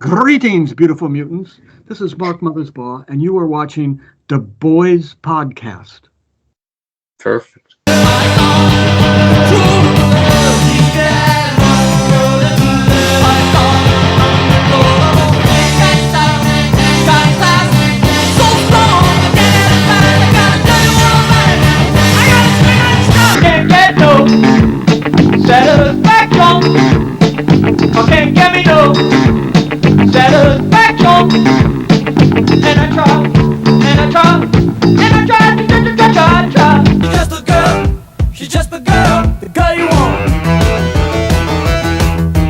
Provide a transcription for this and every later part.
Greetings, beautiful mutants. This is Mark Mothersbaugh, and you are watching the Boys Podcast. Perfect. Can't get no satisfaction. I can't get me no satisfaction. And I try, and I try, and I try. She's just a girl, she's just a girl, the girl you want.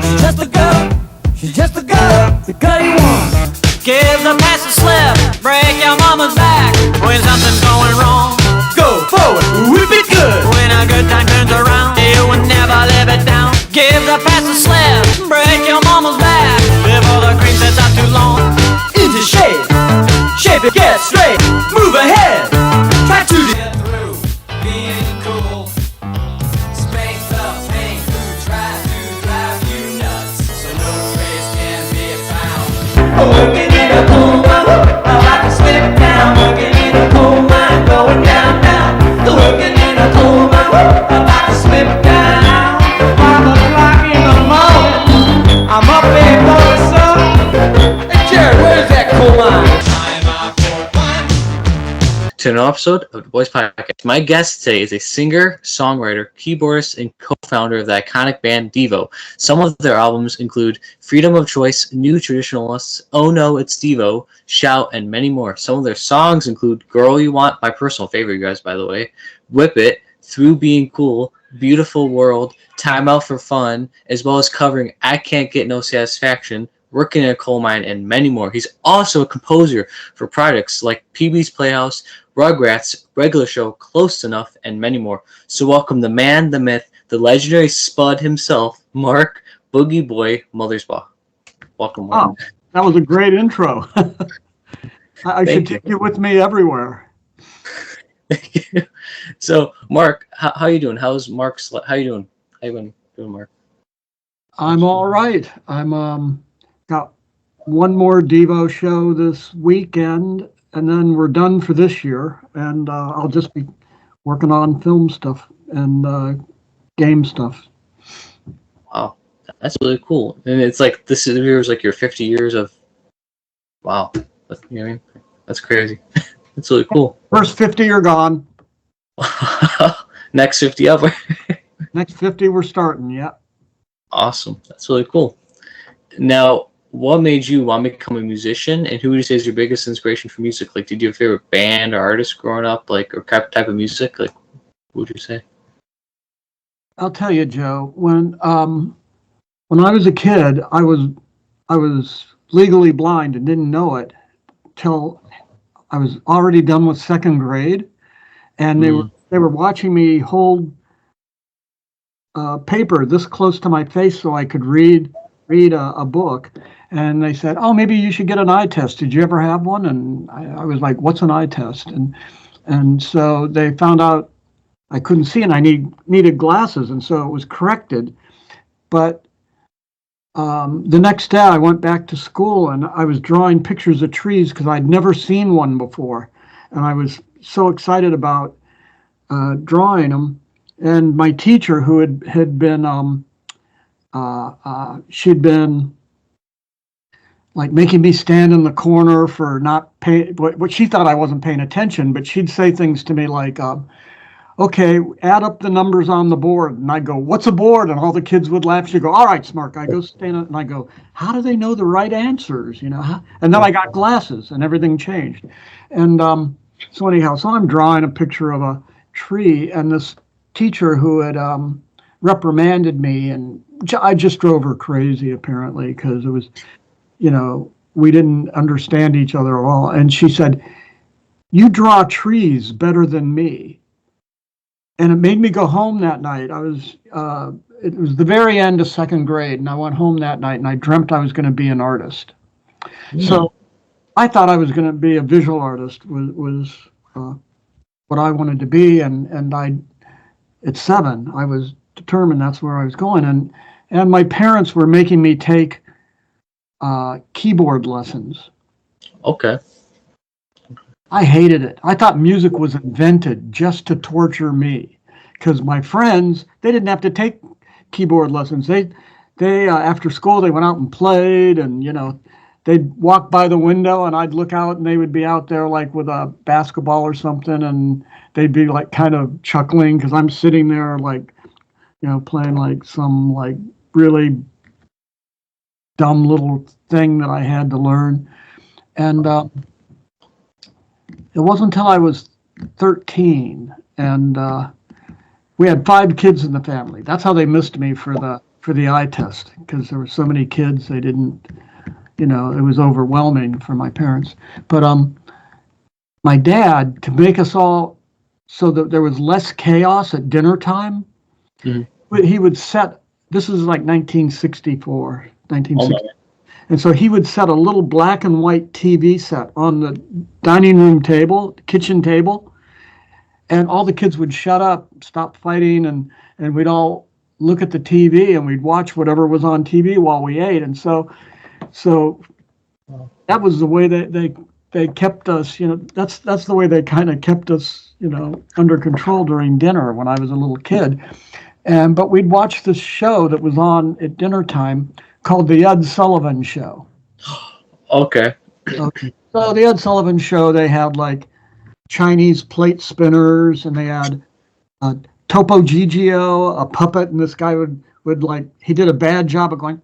She's just a girl, she's just a girl, the girl you want. Give the pass a slip, break your mama's back when something's going wrong. Go forward, whip it good. When a good time turns around, you will never live it down. Give the pass a slip, break your mama's back before the cream sets out too long. Into shape, shape it, get straight, move ahead. Try to get through being cool. Spank the pain who tries to drive you nuts, so no trace can be found. Working in a coal mine, I like to slip down. Working in a coal mine, going down, down. Working in a coal mine, about to slip down. 5 o'clock in the morning, I'm up there for the sun. Hey Jared, where's that coal mine? To an episode of the Boys Podcast. My guest today is a singer, songwriter, keyboardist, and co-founder of the iconic band Devo. Some of their albums include Freedom of Choice, New Traditionalists, Oh No, It's Devo, Shout, and many more. Some of their songs include Girl You Want, my personal favorite, you guys, by the way, Whip It, Through Being Cool, Beautiful World, Time Out for Fun, as well as covering I Can't Get No Satisfaction, Working in a Coal Mine, and many more. He's also a composer for projects like PB's Playhouse, Rugrats, Regular Show, Close Enough, and many more. So welcome the man, the myth, the legendary spud himself, Mark Boogie Boy Mothersbaugh. Welcome. Wow, that was a great intro. I should take you with me everywhere. Thank you. So, Mark, how you doing? How's Mark's? How you doing? How you been doing, Mark? I'm all right. I'm got one more Devo show this weekend, and then we're done for this year. And I'll just be working on film stuff and game stuff. Wow, that's really cool. And it's like this is like your 50 years of. Wow, you know what I mean? That's crazy. That's really cool. First 50 are gone. Next 50 up. Next 50 we're starting. Yeah. Awesome. That's really cool. Now, what made you want to become a musician, and who would you say is your biggest inspiration for music? Like, did you have a favorite band or artist growing up, like, or type of music? Like, what would you say? I'll tell you, Joe. When I was a kid, I was legally blind and didn't know it till I was already done with second grade, and they were watching me hold paper this close to my face so I could read a book, and they said, "Oh, maybe you should get an eye test. Did you ever have one?" And I was like, "What's an eye test?" And so they found out I couldn't see and I needed glasses, and so it was corrected. But the next day I went back to school and I was drawing pictures of trees because I'd never seen one before, and I was so excited about drawing them. And my teacher, who had been she'd been like making me stand in the corner for not paying what she thought I wasn't paying attention, but she'd say things to me like, okay, add up the numbers on the board. And I'd go, what's a board? And all the kids would laugh. She'd go, all right, Smark. I go stand up and I go, how do they know the right answers? You know? And then I got glasses and everything changed. And so anyhow, so I'm drawing a picture of a tree, and this teacher who had reprimanded me, and I just drove her crazy apparently because it was, we didn't understand each other at all. And she said, "You draw trees better than me." And it made me go home that night. It was the very end of second grade, and I went home that night and I dreamt I was going to be an artist. So I thought I was going to be a visual artist was what I wanted to be. And at 7, I was determined that's where I was going. And my parents were making me take keyboard lessons. Okay. I hated it. I thought music was invented just to torture me, because my friends, they didn't have to take keyboard lessons. They after school they went out and played, and they'd walk by the window and I'd look out and they would be out there like with a basketball or something, and they'd be like kind of chuckling because I'm sitting there like playing like some like really dumb little thing that I had to learn. And it wasn't until I was 13, and we had 5 kids in the family. That's how they missed me for the eye test, because there were so many kids. They didn't, it was overwhelming for my parents. But my dad, to make us all so that there was less chaos at dinner time, he would set. This is like 1964, 1960. And so he would set a little black and white TV set on the dining room table, kitchen table, and all the kids would shut up, stop fighting, and we'd all look at the TV and we'd watch whatever was on TV while we ate. And so that was the way that they kept us, that's the way they kind of kept us, under control during dinner when I was a little kid. But we'd watch this show that was on at dinner time called The Ed Sullivan Show. Okay. So The Ed Sullivan Show, they had like Chinese plate spinners, and they had Topo Gigio, a puppet, and this guy would like, he did a bad job of going,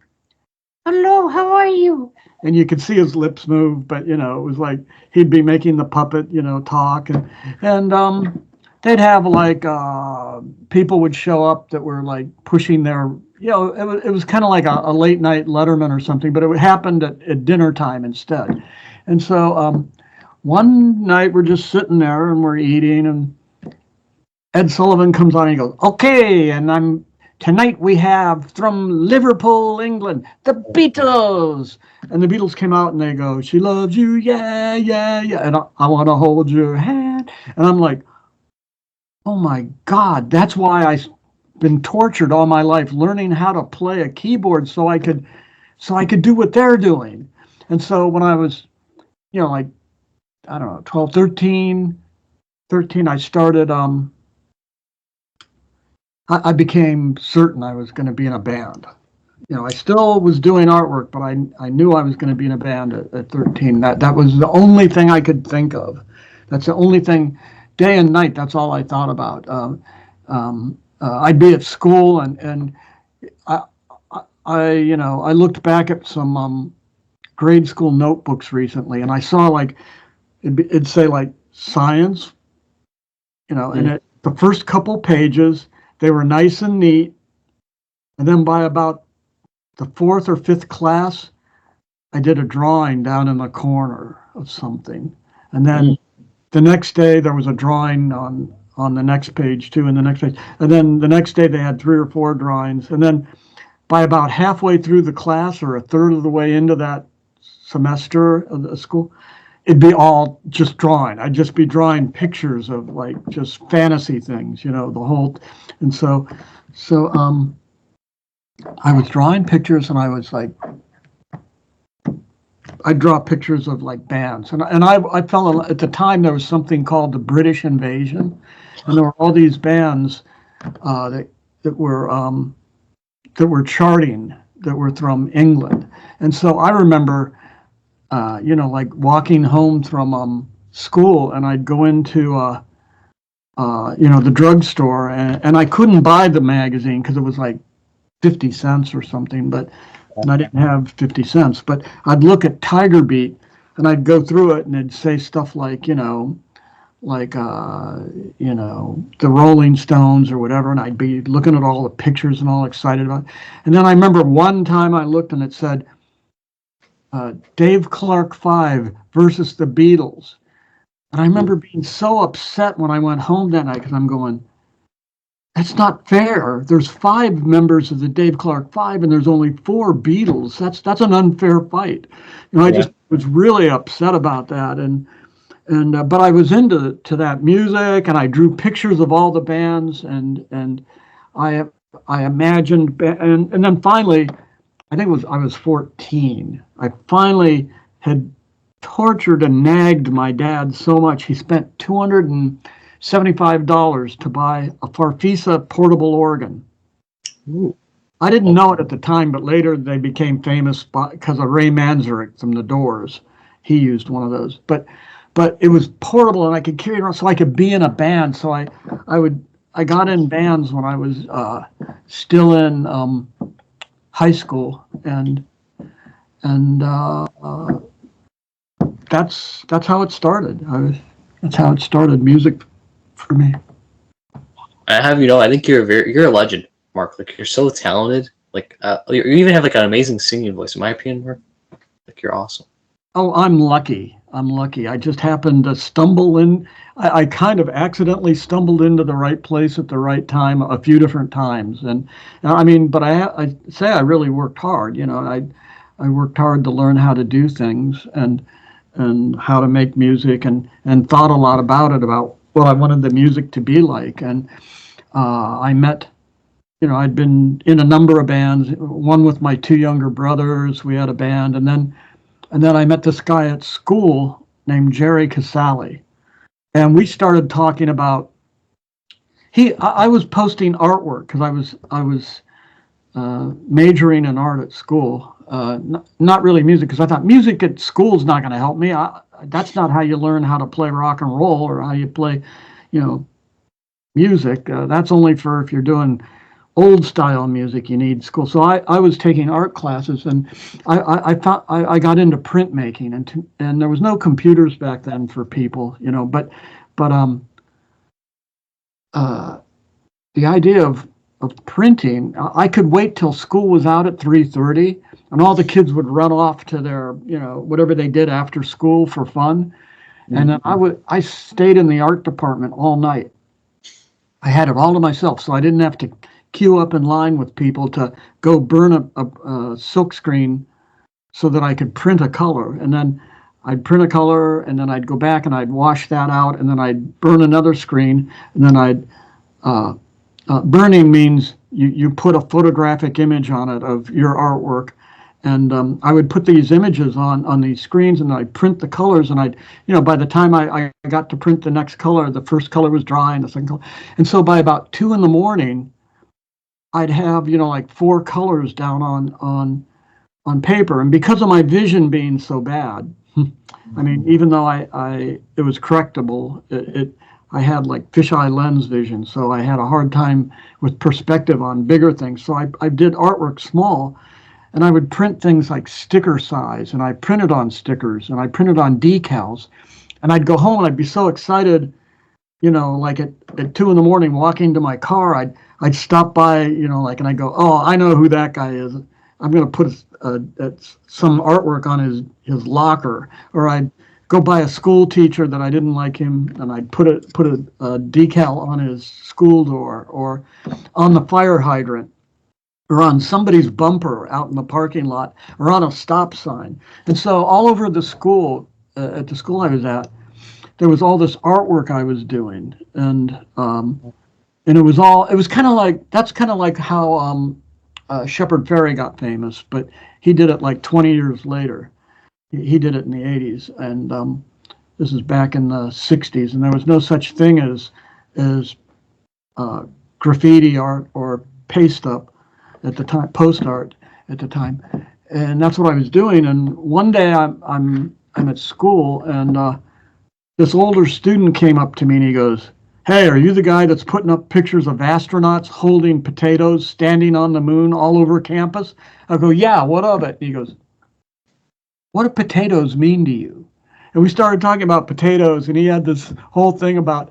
"Hello, how are you?" And you could see his lips move, but it was like he'd be making the puppet, talk, and they'd have like people would show up that were like pushing their, it was kind of like a late night Letterman or something, but it happened at dinner time instead. And so one night we're just sitting there and we're eating, and Ed Sullivan comes on and he goes, "Okay, and tonight we have from Liverpool, England, the Beatles." And the Beatles came out and they go, "She loves you, yeah, yeah, yeah. And I want to hold your hand." And I'm like, oh my God, that's why I've been tortured all my life learning how to play a keyboard so I could do what they're doing. And so when I was, like, I don't know, 12, 13, I started, I became certain I was going to be in a band. I still was doing artwork, but I knew I was going to be in a band at 13. That was the only thing I could think of. That's the only thing, day and night. That's all I thought about. I'd be at school, and I looked back at some grade school notebooks recently, and I saw like it'd say like science, and the first couple pages they were nice and neat, and then by about the 4th or 5th class, I did a drawing down in the corner of something, and then the next day there was a drawing on the next page too, and the next page, and then the next day they had 3 or 4 drawings, and then by about halfway through the class or a third of the way into that semester of the school, it'd be all just drawing. I'd just be drawing pictures of like just fantasy things, the whole, and so I was drawing pictures, and I was like, I'd draw pictures of like bands, and I felt at the time there was something called the British Invasion, and there were all these bands that were charting, that were from England, and so I remember, like walking home from school, and I'd go into the drugstore, and I couldn't buy the magazine because it was like 50 cents or something, and I didn't have 50 cents, but I'd look at Tiger Beat, and I'd go through it, and it'd say stuff like, the Rolling Stones or whatever, and I'd be looking at all the pictures and all excited about it. And then I remember one time I looked, and it said, Dave Clark 5 versus the Beatles. And I remember being so upset when I went home that night, because I'm going, that's not fair. There's 5 members of the Dave Clark 5, and there's only 4 Beatles. That's an unfair fight. I just was really upset about that, but I was into that music, and I drew pictures of all the bands, and I imagined, and then finally I think I was 14. I finally had tortured and nagged my dad so much. He spent $275 to buy a Farfisa portable organ. Ooh. I didn't know it at the time, but later they became famous because of Ray Manzarek from The Doors. He used one of those, but it was portable and I could carry it around, so I could be in a band. So I got in bands when I was still in high school, and that's how it started. That's how it started, music for me. I think you're a legend, Mark. Like, you're so talented. Like, you even have like an amazing singing voice, in my opinion, Mark. Like, you're awesome. Oh, I'm lucky. I just happened to stumble in. I kind of accidentally stumbled into the right place at the right time a few different times. And I mean, but I say I really worked hard. You know, I worked hard to learn how to do things and how to make music, and thought a lot about it, about what I wanted the music to be like. And I met, you know, I'd been in a number of bands, one with my two younger brothers. We had a band, and then I met this guy at school named Jerry Casale, and we started talking about. I was posting artwork because I was majoring in art at school, not really music, because I thought music at school is not going to help me. That's not how you learn how to play rock and roll or how you play, you know, music. That's only for if you're doing old style music, you need school. So I was taking art classes, and I thought I got into printmaking, and there was no computers back then for people, you know, but the idea of printing, I could wait till school was out at 3:30, and all the kids would run off to their, you know, whatever they did after school for fun. And then I stayed in the art department all night. I had it all to myself, so I didn't have to queue up in line with people to go burn a silk screen so that I could print a color. And then I'd print a color, and then I'd go back and I'd wash that out, and then I'd burn another screen, and then I'd burning means you put a photographic image on it of your artwork. And I would put these images on these screens, and I'd print the colors, and by the time I got to print the next color, the first color was dry and the second color. And so by about 2 a.m, I'd have, like 4 colors down on paper. And because of my vision being so bad, I mean, even though it was correctable, I had like fisheye lens vision, so I had a hard time with perspective on bigger things. So I did artwork small, and I would print things like sticker size, and I printed on stickers, and I printed on decals, and I'd go home and I'd be so excited, like at 2 a.m, walking to my car, I'd stop by, and I'd go, oh, I know who that guy is. I'm going to put some artwork on his locker, or I'd go by a school teacher that I didn't like him, and I'd put a decal on his school door, or on the fire hydrant, or on somebody's bumper out in the parking lot, or on a stop sign. And so all over the school, at the school I was at, there was all this artwork I was doing, and it was kind of like, that's kind of like how Shepard Fairey got famous, but he did it like 20 years later. He did it in the 80s, and this is back in the 60s, and there was no such thing as graffiti art or paste up at the time, post art at the time, and that's what I was doing. And one day I'm at school, and this older student came up to me, and he goes, "Hey, are you the guy that's putting up pictures of astronauts holding potatoes standing on the moon all over campus?" I go, "Yeah, what of it?" And he goes, "What do potatoes mean to you?" And we started talking about potatoes, and he had this whole thing about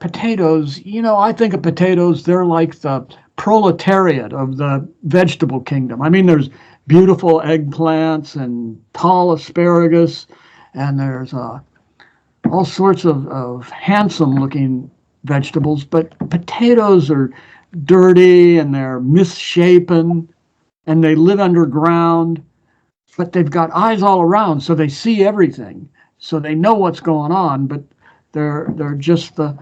potatoes. I think of potatoes, they're like the proletariat of the vegetable kingdom. I mean, there's beautiful eggplants and tall asparagus, and there's all sorts of handsome looking vegetables, but potatoes are dirty, and they're misshapen, and they live underground, but they've got eyes all around, so they see everything, so they know what's going on, but they're just the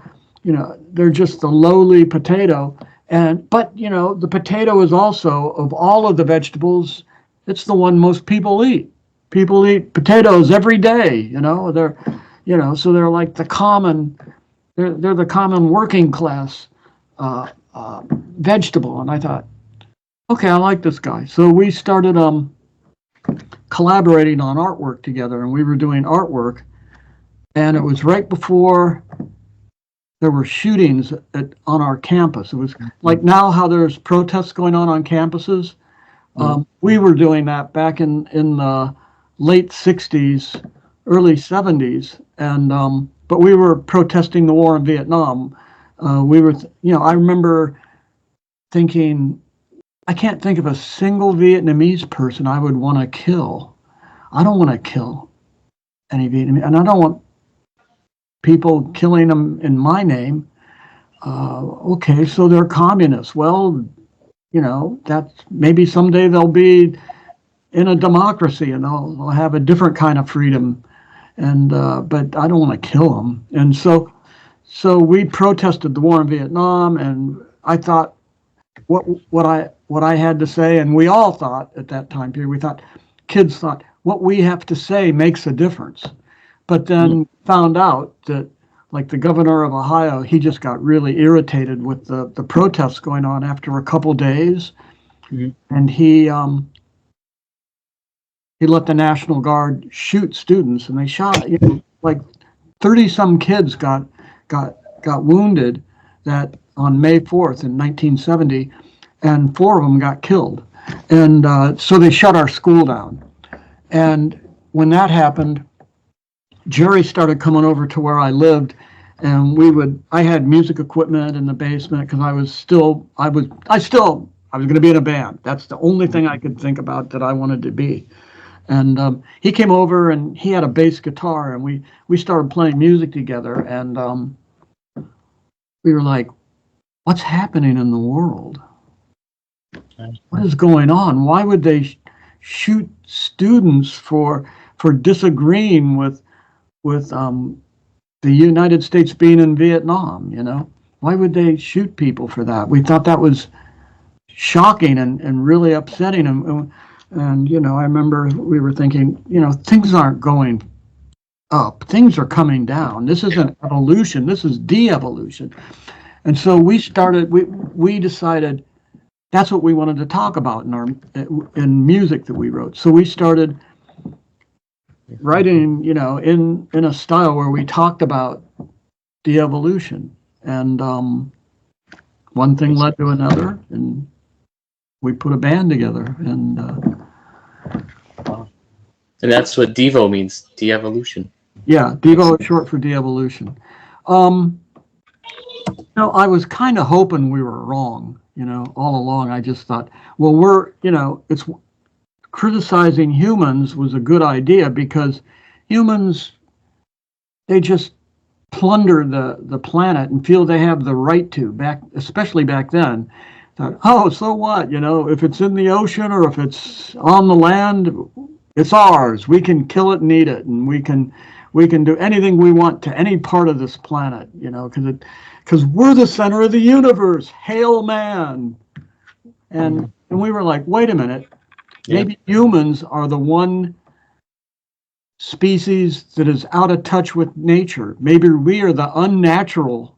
lowly potato. But the potato is also, of all of the vegetables, it's the one most people eat. People eat potatoes every day, so they're like the common, they're the common working class vegetable. And I thought, okay, I like this guy. So we started collaborating on artwork together, and we were doing artwork, and it was right before there were shootings on our campus. It was like now how there's protests going on campuses. We were doing that back in the late 60s, early 70s, and but we were protesting the war in Vietnam. I remember thinking, I can't think of a single Vietnamese person I would want to kill. I don't want to kill any Vietnamese, and I don't want people killing them in my name. Okay, so they're communists. Well, that's maybe someday they'll be in a democracy and they'll have a different kind of freedom. And but I don't want to kill them. And so we protested the war in Vietnam, and I thought what I had to say, and we all thought at that time period, kids thought what we have to say makes a difference. But then found out that, like the governor of Ohio, he just got really irritated with the protests going on after a couple days, and he let the National Guard shoot students, and they shot like 30 some kids got wounded that on May 4th in 1970, and 4 of them got killed, and so they shut our school down. And when that happened, Jerry started coming over to where I lived, and I had music equipment in the basement because I was going to be in a band. That's the only thing I could think about that I wanted to be. And he came over, and he had a bass guitar, and we started playing music together, and we were like, what's happening in the world? What is going on? Why would they shoot students for disagreeing with the United States being in Vietnam? Why would they shoot people for that? We thought that was shocking and really upsetting. And I remember we were thinking, things aren't going up, things are coming down. This isn't evolution, this is de-evolution. And so we decided that's what we wanted to talk about in music that we wrote. So we started writing, in a style where we talked about de-evolution, and one thing led to another, and we put a band together, and that's what Devo means, de-evolution. Yeah, Devo is short for de-evolution. I was kind of hoping we were wrong, all along. I just thought, well, it's criticizing humans was a good idea because humans, they just plunder the planet and feel they have the right to, especially back then. Thought, oh, so what? If it's in the ocean or if it's on the land, it's ours. We can kill it and eat it, and we can do anything we want to any part of this planet, because we're the center of the universe. Hail man! And we were like, wait a minute. Maybe humans are the one species that is out of touch with nature. Maybe we are the unnatural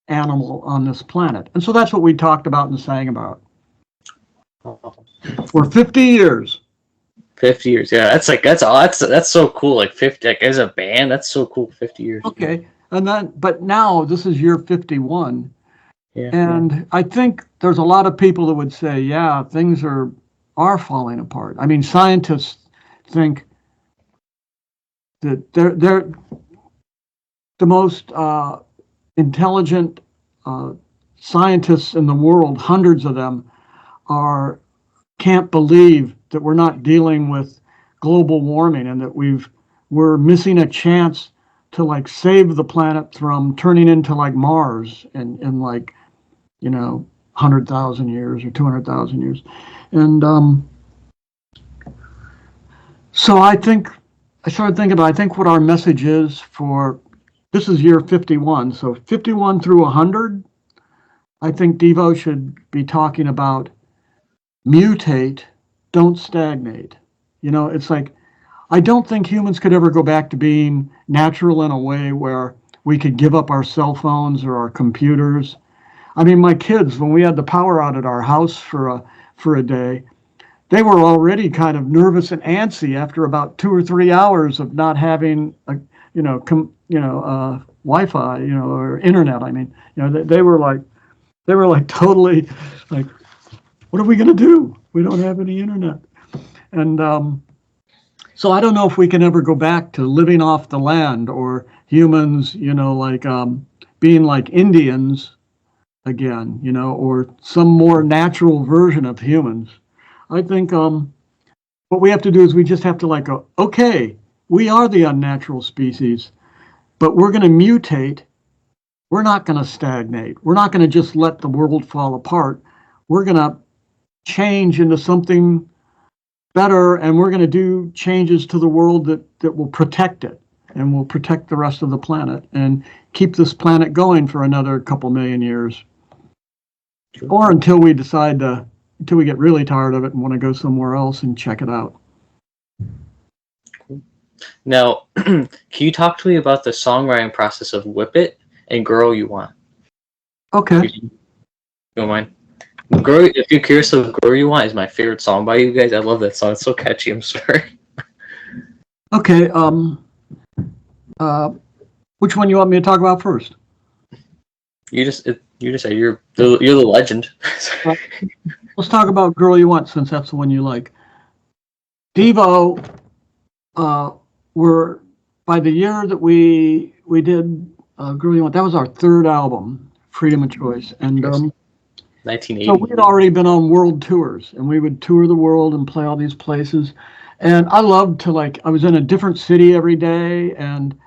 animal on this planet. And so that's what we talked about and sang about. For 50 years. 50 years, yeah. That's so cool. Like 50, like as a band, that's so cool. 50 years. Okay, but now this is year 51. Yeah. And I think there's a lot of people that would say, yeah, things are falling apart. I mean, scientists think that they're the most intelligent scientists in the world. Hundreds of them can't believe that we're not dealing with global warming, and that we're missing a chance to save the planet from turning into Mars in 100,000 years or 200,000 years. And so I started thinking about, I think what our message is this is year 51. So 51 through 100, I think Devo should be talking about mutate don't stagnate. You know, it's like, I don't think humans could ever go back to being natural in a way where we could give up our cell phones or our computers. I mean, my kids, when we had the power out at our house for a day, they were already kind of nervous and antsy after about 2 or 3 hours of not having Wi-Fi, or internet. I mean, they were like totally like, what are we going to do? We don't have any internet. And so I don't know if we can ever go back to living off the land, or humans, being like Indians again, or some more natural version of humans. I think what we have to do is we just have to go, okay, we are the unnatural species, but we're going to mutate. We're not going to stagnate. We're not going to just let the world fall apart. We're going to change into something better, and we're going to do changes to the world that will protect it, and will protect the rest of the planet, and keep this planet going for another couple million years. Sure. Or until we get really tired of it and want to go somewhere else and check it out. Now, can you talk to me about the songwriting process of Whip It and Girl You Want? Okay. You don't mind? Girl, if you're curious, of Girl You Want is my favorite song by you guys. I love that song. It's so catchy. I'm sorry. Okay. Which one you want me to talk about first? You just say you're the legend. Let's talk about Girl You Want, since that's the one you like. Devo were, by the year that we did Girl You Want, that was our third album, Freedom of Choice, and 1980. so we had already been on world tours, and we would tour the world and play all these places. And I loved to I was in a different city every day, and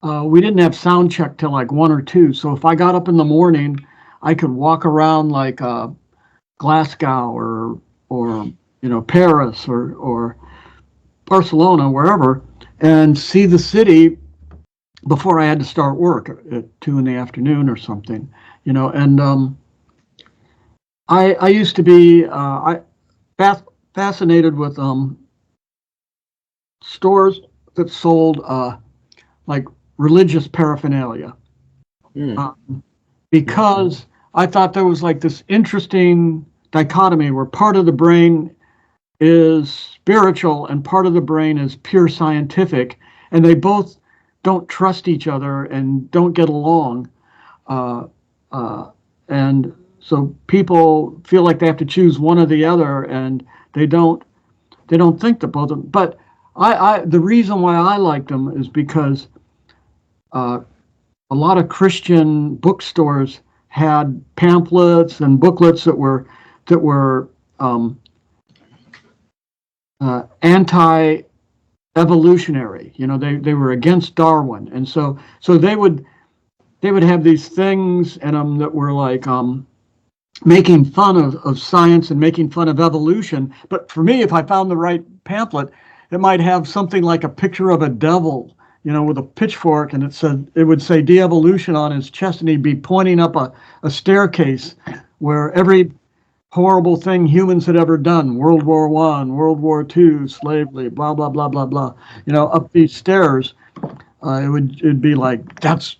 we didn't have sound check till 1 or 2. So if I got up in the morning, I could walk around Glasgow or Paris or Barcelona, wherever, and see the city before I had to start work at 2 in the afternoon or something, and I used to be fascinated with stores that sold religious paraphernalia, because I thought there was this interesting dichotomy where part of the brain is spiritual and part of the brain is pure scientific, and they both don't trust each other and don't get along, and so people feel like they have to choose one or the other, and they don't think that both of them. But the reason why I liked them is because a lot of Christian bookstores had pamphlets and booklets that were anti-evolutionary. They were against Darwin, and so they would have these things in them that were making fun of science and making fun of evolution. But for me, if I found the right pamphlet, it might have something like a picture of a devil, with a pitchfork, and it would say de-evolution on his chest, and he'd be pointing up a staircase where every horrible thing humans had ever done, World War I, World War II, slavery, blah, blah, blah, blah, blah, up these stairs, it'd be like, that's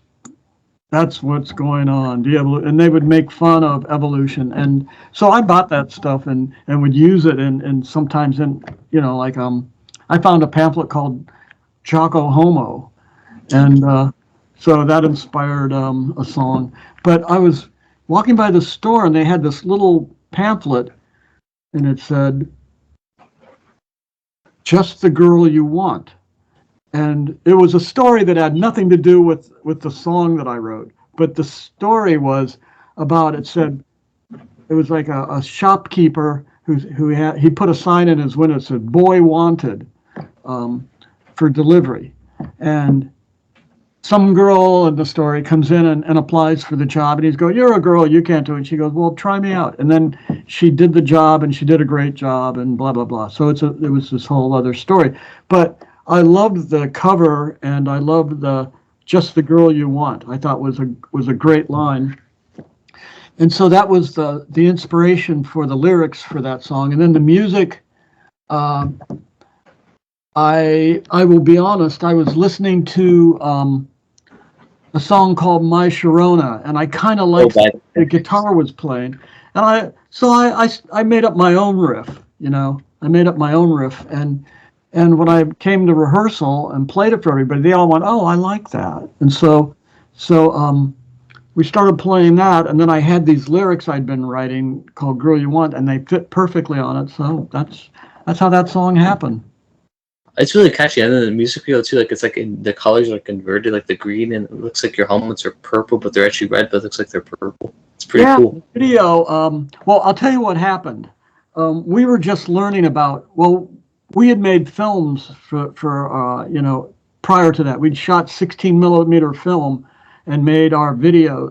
what's going on, and they would make fun of evolution. And so I bought that stuff and would use it, and sometimes I found a pamphlet called Choco Homo, and so that inspired a song. But I was walking by the store, and they had this little pamphlet, and it said, "Just the Girl You Want." And it was a story that had nothing to do with the song that I wrote. But the story was about, it was like a shopkeeper he put a sign in his window that said, "Boy Wanted," for delivery. And some girl in the story comes in and applies for the job, and he's going, "You're a girl, you can't do it." And she goes, "Well, try me out." And then she did the job, and she did a great job, and blah, blah, blah. So it was this whole other story. But I loved the cover, and I loved "Just the Girl You Want." I thought was a great line. And so that was the inspiration for the lyrics for that song. And then the music I will be honest. I was listening to a song called "My Sharona," and I kind of liked the guitar was playing, and I made up my own riff. I made up my own riff, and when I came to rehearsal and played it for everybody, they all went, "Oh, I like that," and so we started playing that, and then I had these lyrics I'd been writing called "Girl You Want," and they fit perfectly on it. So that's how that song happened. It's really catchy, and then the music video too. Like it's like the colors are converted, like the green, and it looks like your helmets are purple, but they're actually red. But it looks like they're purple. It's pretty cool. Video. Well, I'll tell you what happened. We were just learning about. Well, we had made films for prior to that. We'd shot 16 millimeter film and made our video.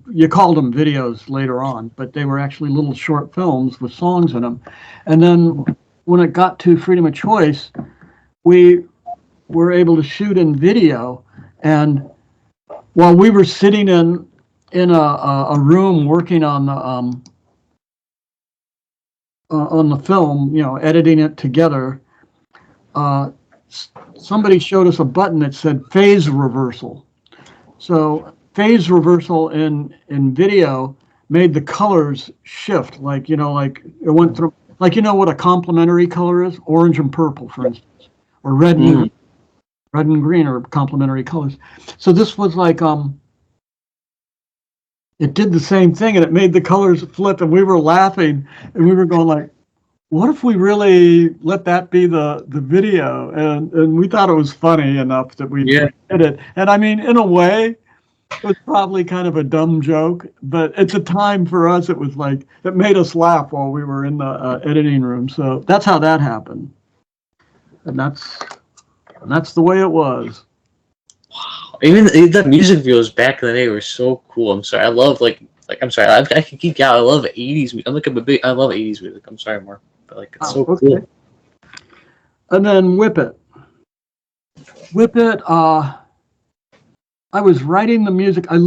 You called them videos later on, but they were actually little short films with songs in them. And then when it got to Freedom of Choice, we were able to shoot in video. And while we were sitting in a room working on the film, editing it together, somebody showed us a button that said phase reversal. So phase reversal in video made the colors shift, like it went through, like what a complementary color is, orange and purple, for instance, or red and green are complementary colors. So this was like it did the same thing, and it made the colors flip, and we were laughing, and we were going like, what if we really let that be the video? And we thought it was funny enough that we did it. And I mean, in a way, it was probably kind of a dumb joke, but at the time for us, it was like, it made us laugh while we were in the editing room. So that's how that happened. And that's the way it was. Wow. Even the music videos back in the day were so cool. I'm sorry. I love I'm sorry. I can geek out. I love 80s music. I love 80s music. I'm sorry, Mark. But it's so cool. And then Whip It. I was writing the music. I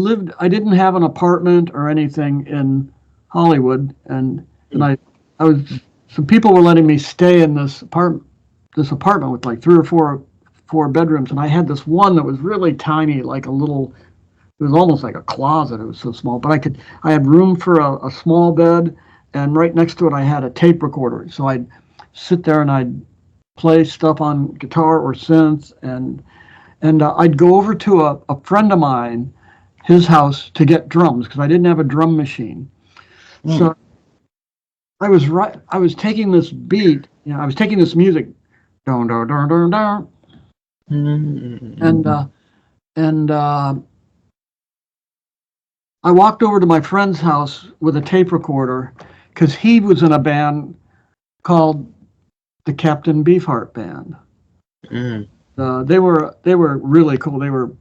didn't have an apartment or anything in Hollywood, and some people were letting me stay in this apartment with like 3 or 4 bedrooms, and I had this one that was really tiny, like it was almost like a closet. It was so small, but I had room for a small bed, and right next to it I had a tape recorder. So I'd sit there and I'd play stuff on guitar or synth, and I'd go over to a friend of mine, his house, to get drums because I didn't have a drum machine. So I was taking this beat, I was taking this music, down, down, down, down, down, and I walked over to my friend's house with a tape recorder because he was in a band called the Captain Beefheart Band. They were really cool. They were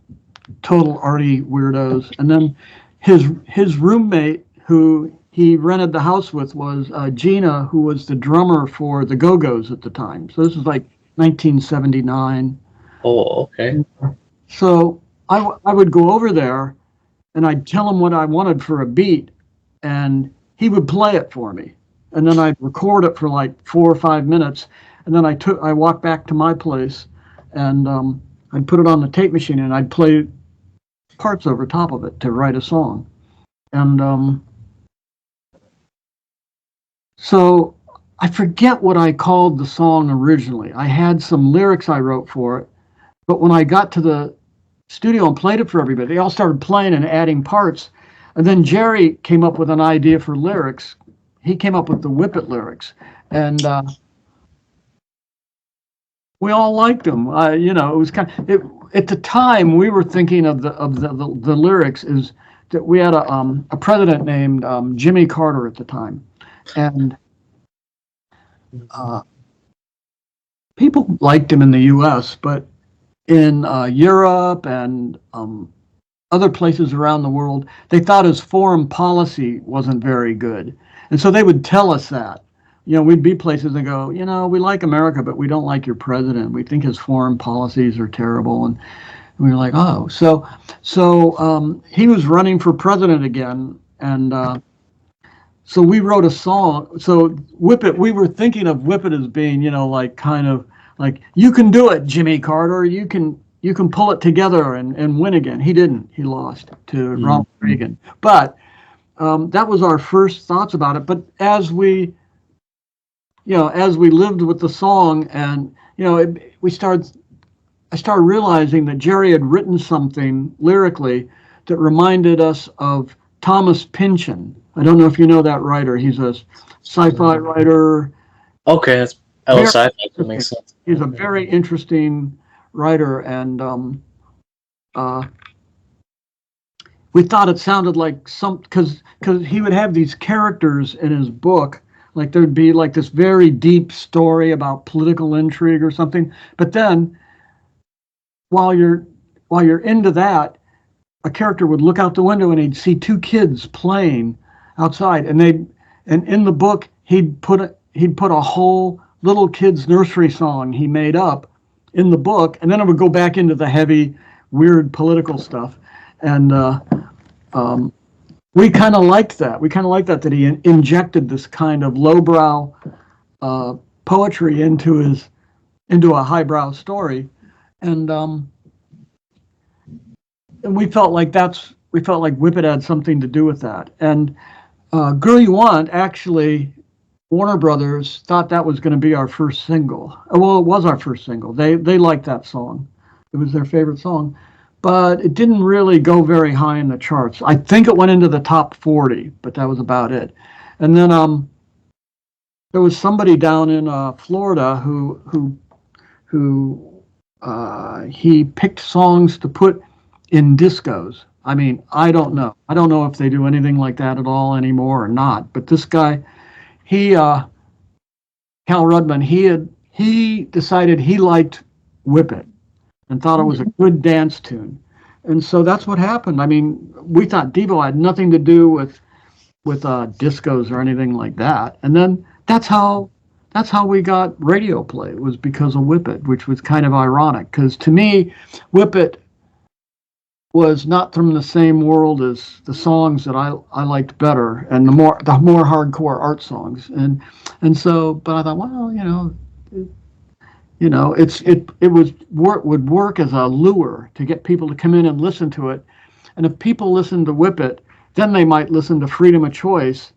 total arty weirdos. And then his roommate, who he rented the house with, was Gina, who was the drummer for the Go-Go's at the time. So this was like 1979. Oh, okay. So I would go over there, and I'd tell him what I wanted for a beat, and he would play it for me. And then I'd record it for like 4 or 5 minutes, and then I walked back to my place, and I'd put it on the tape machine, and I'd play parts over top of it to write a song. And so I forget what I called the song originally. I had some lyrics I wrote for it, but when I got to the studio and played it for everybody, they all started playing and adding parts. And then Jerry came up with an idea for lyrics. He came up with the Whip It lyrics, and we all liked them. It was at the time we were thinking of the lyrics is that we had a president named Jimmy Carter at the time, and people liked him in the U.S., but in Europe and other places around the world, they thought his foreign policy wasn't very good. And so they would tell us that. We'd be places and go, we like America, but we don't like your president. We think his foreign policies are terrible. And we were like, oh. So he was running for president again. And so we wrote a song. So Whip It, we were thinking of Whip It as being, like kind of like, you can do it, Jimmy Carter. You can pull it together and win again. He didn't. He lost to Ronald Reagan. But that was our first thoughts about it. But as we lived with the song, and I started realizing that Jerry had written something lyrically that reminded us of Thomas Pynchon. I don't know if you know that writer. He's a sci-fi writer. Okay, that's sci-fi. That makes sense. He's a very interesting writer, and we thought it sounded like because he would have these characters in his book, like there'd be like this very deep story about political intrigue or something. But then, while you're into that, a character would look out the window and he'd see two kids playing outside, and in the book he'd put a whole little kid's nursery song he made up in the book, and then it would go back into the heavy, weird political stuff, and we kind of liked that. We kind of liked that he injected this kind of lowbrow poetry into a highbrow story, and we felt like Whip It had something to do with that. And Girl You Want, actually, Warner Brothers thought that was going to be our first single. Well, it was our first single. They liked that song. It was their favorite song. But it didn't really go very high in the charts. I think it went into the top 40, but that was about it. And then there was somebody down in Florida who he picked songs to put in discos. I mean, I don't know. I don't know if they do anything like that at all anymore or not. But this guy, Cal Rudman, he decided he liked Whip It and thought it was a good dance tune. And so that's what happened. I mean, we thought Devo had nothing to do with discos or anything like that. And then that's how we got radio play. It was because of Whip It, which was kind of ironic, because to me, Whip It was not from the same world as the songs that I liked better, and the more hardcore art songs. And so, but I thought, well, it would work as a lure to get people to come in and listen to it. And if people listen to Whip It, then they might listen to Freedom of Choice.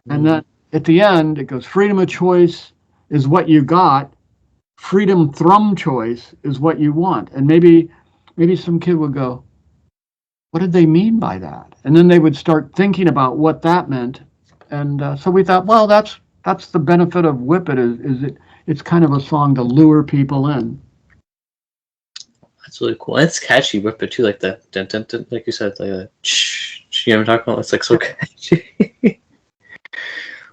And then at the end, it goes, freedom of choice is what you got. Freedom thrum choice is what you want. And maybe some kid would go, what did they mean by that? And then they would start thinking about what that meant. And so we thought, well, that's the benefit of Whip It, it's kind of a song to lure people in. That's really cool. And it's catchy, Whip It too, like the dun, dun, dun, like you said, like the you know what I'm talking about? It's like so catchy.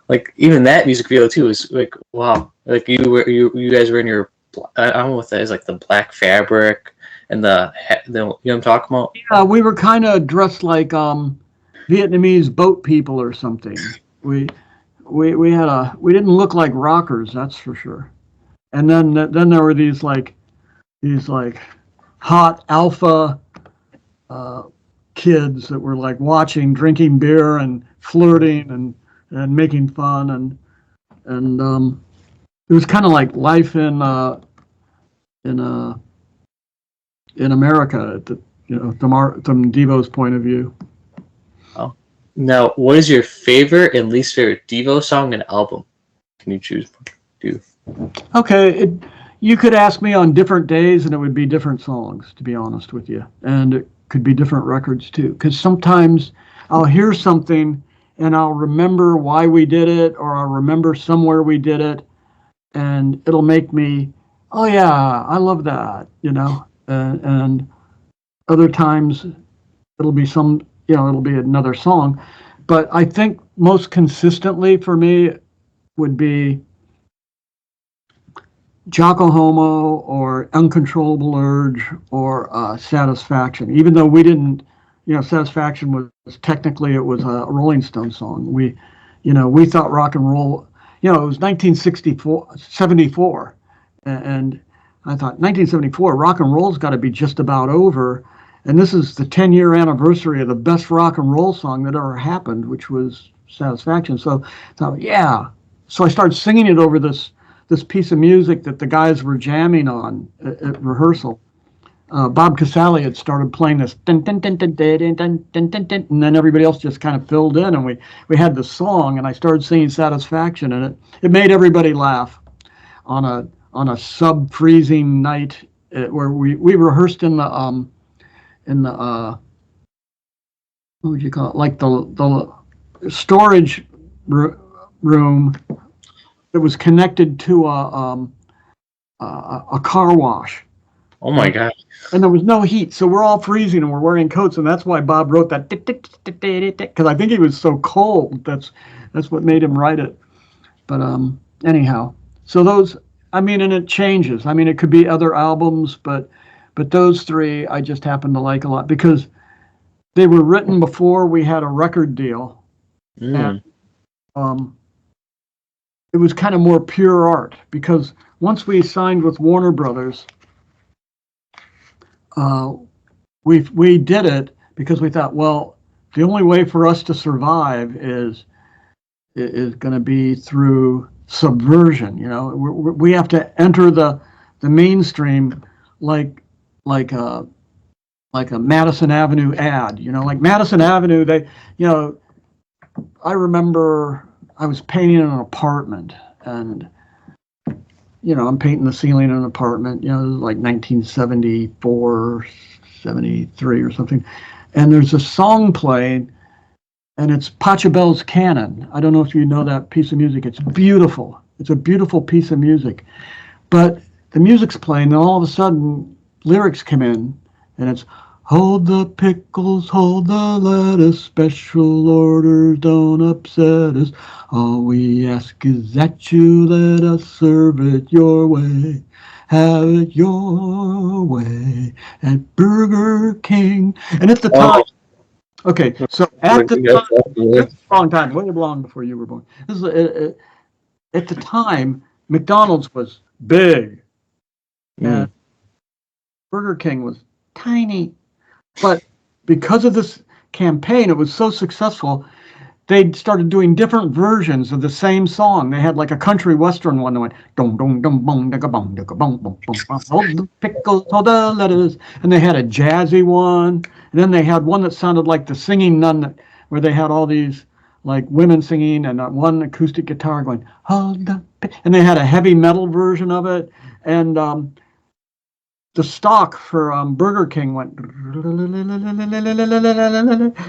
Like even that music video too is like, wow. Like you guys were in your, I don't know what that is, like the black fabric and the you know what I'm talking about? Yeah, we were kind of dressed like Vietnamese boat people or something. We didn't look like rockers, that's for sure. And then there were these hot alpha kids that were like watching, drinking beer and flirting and making fun, and it was kind of like life in America, from Devo's point of view. Oh. Now, what is your favorite and least favorite Devo song and album? Can you choose two? Okay, you could ask me on different days, and it would be different songs, to be honest with you, and it could be different records too. Because sometimes I'll hear something and I'll remember why we did it, or I'll remember somewhere we did it, and it'll make me, oh yeah, I love that, and other times it'll be it'll be another song. But I think most consistently for me would be Jocko Homo or Uncontrollable Urge or Satisfaction. Even though we didn't, Satisfaction was technically, it was a Rolling Stone song. We thought rock and roll, it was 1974, and I thought 1974, rock and roll's got to be just about over. And this is the 10-year anniversary of the best rock and roll song that ever happened, which was satisfaction. So I thought, yeah. So I started singing it over this piece of music that the guys were jamming on at rehearsal. Bob Casale had started playing this, dun, dun, dun, dun, dun, dun, dun, dun, dun, dun, and then everybody else just kind of filled in, and we had the song, and I started singing Satisfaction, and it made everybody laugh on a sub-freezing night where we rehearsed in the what would you call it, like the storage room that was connected to a car wash. Oh my God. And there was no heat, so we're all freezing and we're wearing coats, and that's why Bob wrote that, because I think he was so cold. That's what made him write it. But anyhow, so those, I mean, and it changes. I mean, it could be other albums, but those three I just happen to like a lot because they were written before we had a record deal. And it was kind of more pure art, because once we signed with Warner Brothers, we did it because we thought, well, the only way for us to survive is going to be through Subversion. You know, we have to enter the mainstream like a Madison Avenue ad. You know, like Madison Avenue, they, you know, I remember I was painting an apartment, and you know, I'm painting the ceiling in an apartment, you know, like 1974, 73 or something. And there's a song playing, and it's Pachelbel's Canon. I don't know if you know that piece of music. It's beautiful. It's a beautiful piece of music. But the music's playing, and all of a sudden, lyrics come in, and it's, hold the pickles, hold the lettuce, special orders don't upset us. All we ask is that you let us serve it your way. Have it your way at Burger King. And at the time, okay, so at the time, it's a long time, way long before you were born. This is at the time, McDonald's was big, and Burger King was tiny. But because of this campaign, it was so successful, they started doing different versions of the same song. They had like a country western one that went dong dong dong bong da bong da bong bong bong, hold the pickles, hold the lettuce, and they had a jazzy one, and then they had one that sounded like the Singing Nun, where they had all these like women singing and one acoustic guitar going hold the, and they had a heavy metal version of it, and the stock for Burger King went,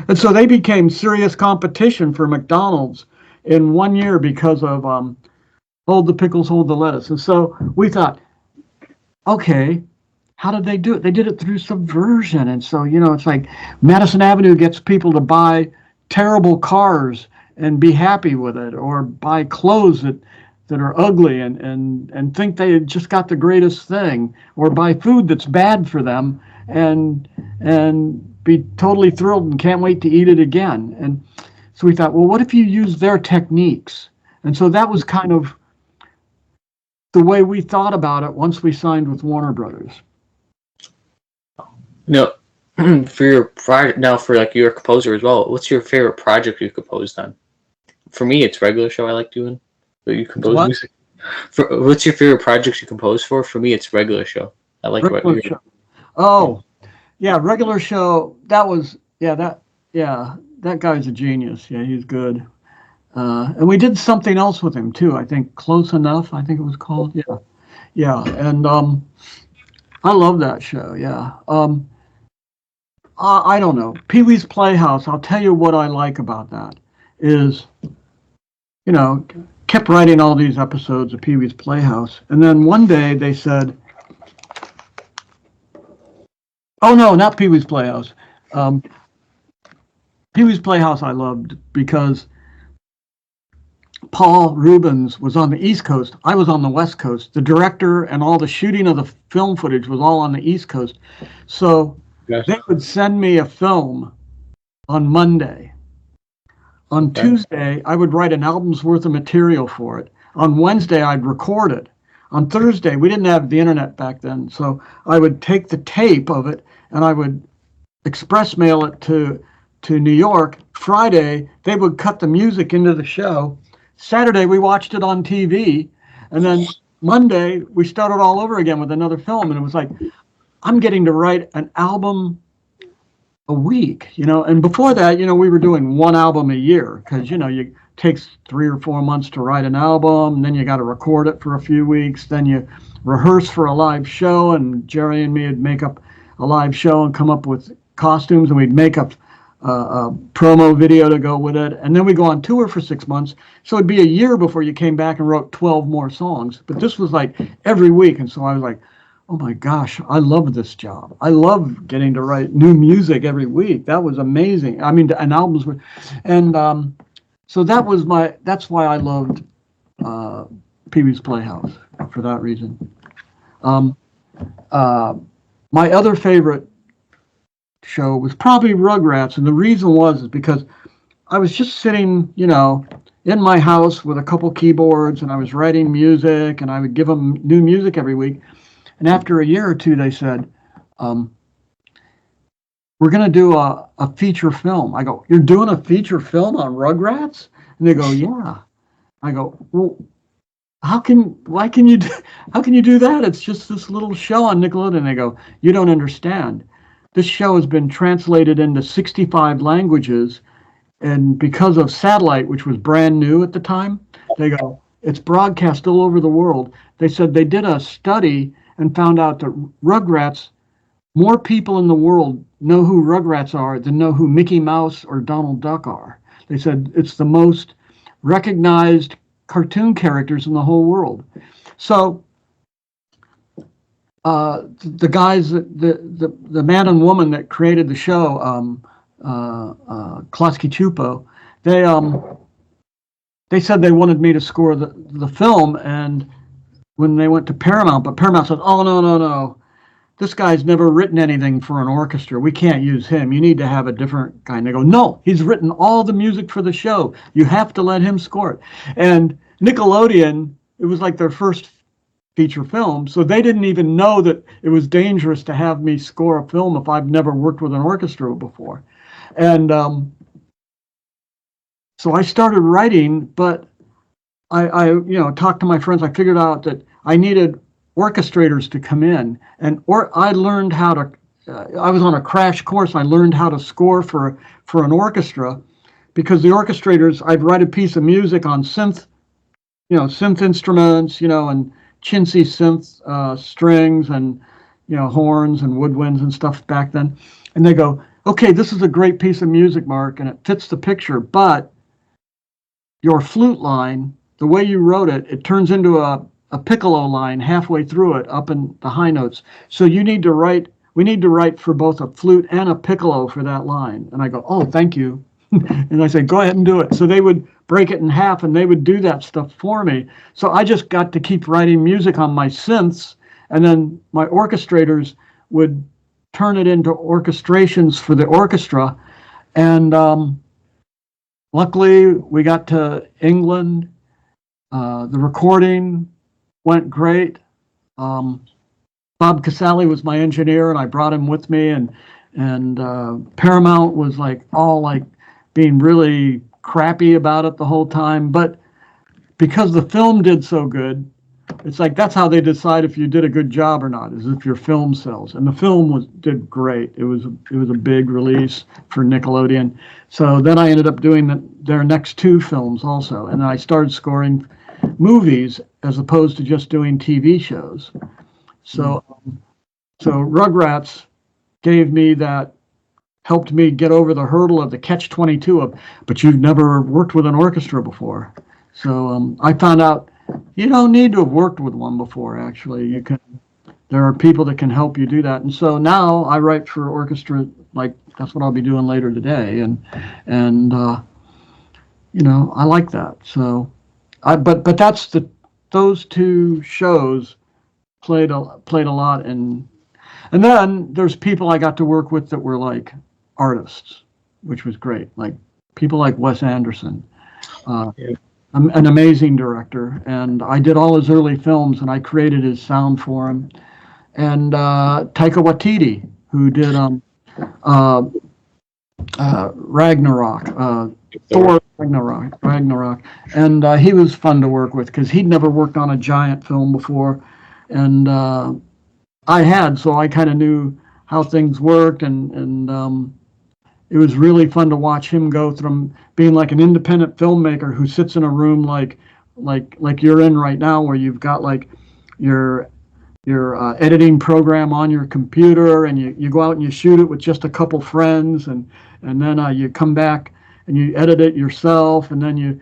and so they became serious competition for McDonald's in 1 year because of hold the pickles, hold the lettuce. And so we thought, okay, how did they do it? They did it through Subversion. And so, you know, it's like Madison Avenue gets people to buy terrible cars and be happy with it, or buy clothes that are ugly and think they just got the greatest thing, or buy food that's bad for them and be totally thrilled and can't wait to eat it again. And so we thought, well, what if you use their techniques? And so that was kind of the way we thought about it once we signed with Warner Brothers. No, for your project now, for like you're a composer as well, what's your favorite project you composed on? For me, it's Regular Show I like doing. But you compose music. What's your favorite project you compose for? For me, it's Regular Show. I like Regular Show. Oh, yeah, Regular Show. That was that guy's a genius. Yeah, he's good. And we did something else with him too. I think Close Enough. I think it was called. Yeah. And I love that show. Yeah. I don't know. Pee-wee's Playhouse. I'll tell you what I like about that is, you know, kept writing all these episodes of Pee-wee's Playhouse. And then one day they said, oh no, not Pee-wee's Playhouse. Pee-wee's Playhouse I loved because Paul Rubens was on the East Coast. I was on the West Coast. The director and all the shooting of the film footage was all on the East Coast. So they would send me a film on Monday. On Tuesday, I would write an album's worth of material for it. On Wednesday, I'd record it. On Thursday, we didn't have the internet back then, so I would take the tape of it and I would express mail it to to New York. Friday, they would cut the music into the show. Saturday, we watched it on TV. And then Monday, we started all over again with another film. And it was like, I'm getting to write an album a week, And before that, we were doing one album a year because, it takes 3 or 4 months to write an album. And then you got to record it for a few weeks. Then you rehearse for a live show. And Jerry and me would make up a live show and come up with costumes. And we'd make up a promo video to go with it. And then we go on tour for 6 months. So it'd be a year before you came back and wrote 12 more songs. But this was like every week. And so I was like, oh my gosh, I love this job. I love getting to write new music every week. That was amazing. I mean, and albums were, and so that's why I loved Pee-wee's Playhouse, for that reason. My other favorite show was probably Rugrats, and the reason is because I was just sitting, in my house with a couple keyboards, and I was writing music, and I would give them new music every week. And after a year or two, they said, we're going to do a feature film. I go, you're doing a feature film on Rugrats? And they go, yeah. I go, well, how can you do that? It's just this little show on Nickelodeon. And they go, you don't understand. This show has been translated into 65 languages. And because of satellite, which was brand new at the time, they go, it's broadcast all over the world. They said they did a study and found out that Rugrats, more people in the world know who Rugrats are than know who Mickey Mouse or Donald Duck are. They said it's the most recognized cartoon characters in the whole world. So the guys, the man and woman that created the show, Klasky Chupo, they said they wanted me to score the film, and when they went to Paramount, but Paramount said, oh, no. This guy's never written anything for an orchestra. We can't use him. You need to have a different guy. And they go, no, he's written all the music for the show. You have to let him score it. And Nickelodeon, it was like their first feature film, so they didn't even know that it was dangerous to have me score a film if I've never worked with an orchestra before. And so I started writing, but I talked to my friends. I figured out that I needed orchestrators to come in, and I learned how to. I was on a crash course. I learned how to score for an orchestra, because the orchestrators, I'd write a piece of music on synth instruments, and chintzy synth strings and horns and woodwinds and stuff back then, and they go, okay, this is a great piece of music, Mark, and it fits the picture, but your flute line, the way you wrote it, it turns into a piccolo line halfway through it, up in the high notes. So we need to write for both a flute and a piccolo for that line. And I go, oh, thank you. And I say, go ahead and do it. So they would break it in half, and they would do that stuff for me. So I just got to keep writing music on my synths, and then my orchestrators would turn it into orchestrations for the orchestra. And luckily, we got to England. The recording went great. Bob Casale was my engineer, and I brought him with me. And Paramount was being really crappy about it the whole time. But because the film did so good, it's like that's how they decide if you did a good job or not, is if your film sells. And the film did great. It was a big release for Nickelodeon. So then I ended up doing their next 2 films also, and I started scoring movies as opposed to just doing TV shows. So Rugrats helped me get over the hurdle of the catch-22 of, but you've never worked with an orchestra before. So I found out you don't need to have worked with one before, actually. There are people that can help you do that. And so now I write for orchestra, like that's what I'll be doing later today. And I like that. So but those 2 shows played a lot. And then there's people I got to work with that were like artists, which was great. Like people like Wes Anderson, an amazing director. And I did all his early films, and I created his sound for him. And Taika Waititi, who did Ragnarok, Thor Ragnarok, and he was fun to work with because he'd never worked on a giant film before, and I had, so I kind of knew how things worked, and it was really fun to watch him go from being like an independent filmmaker who sits in a room like you're in right now, where you've got like your editing program on your computer, and you go out and you shoot it with just a couple friends, and then you come back and you edit it yourself, and then you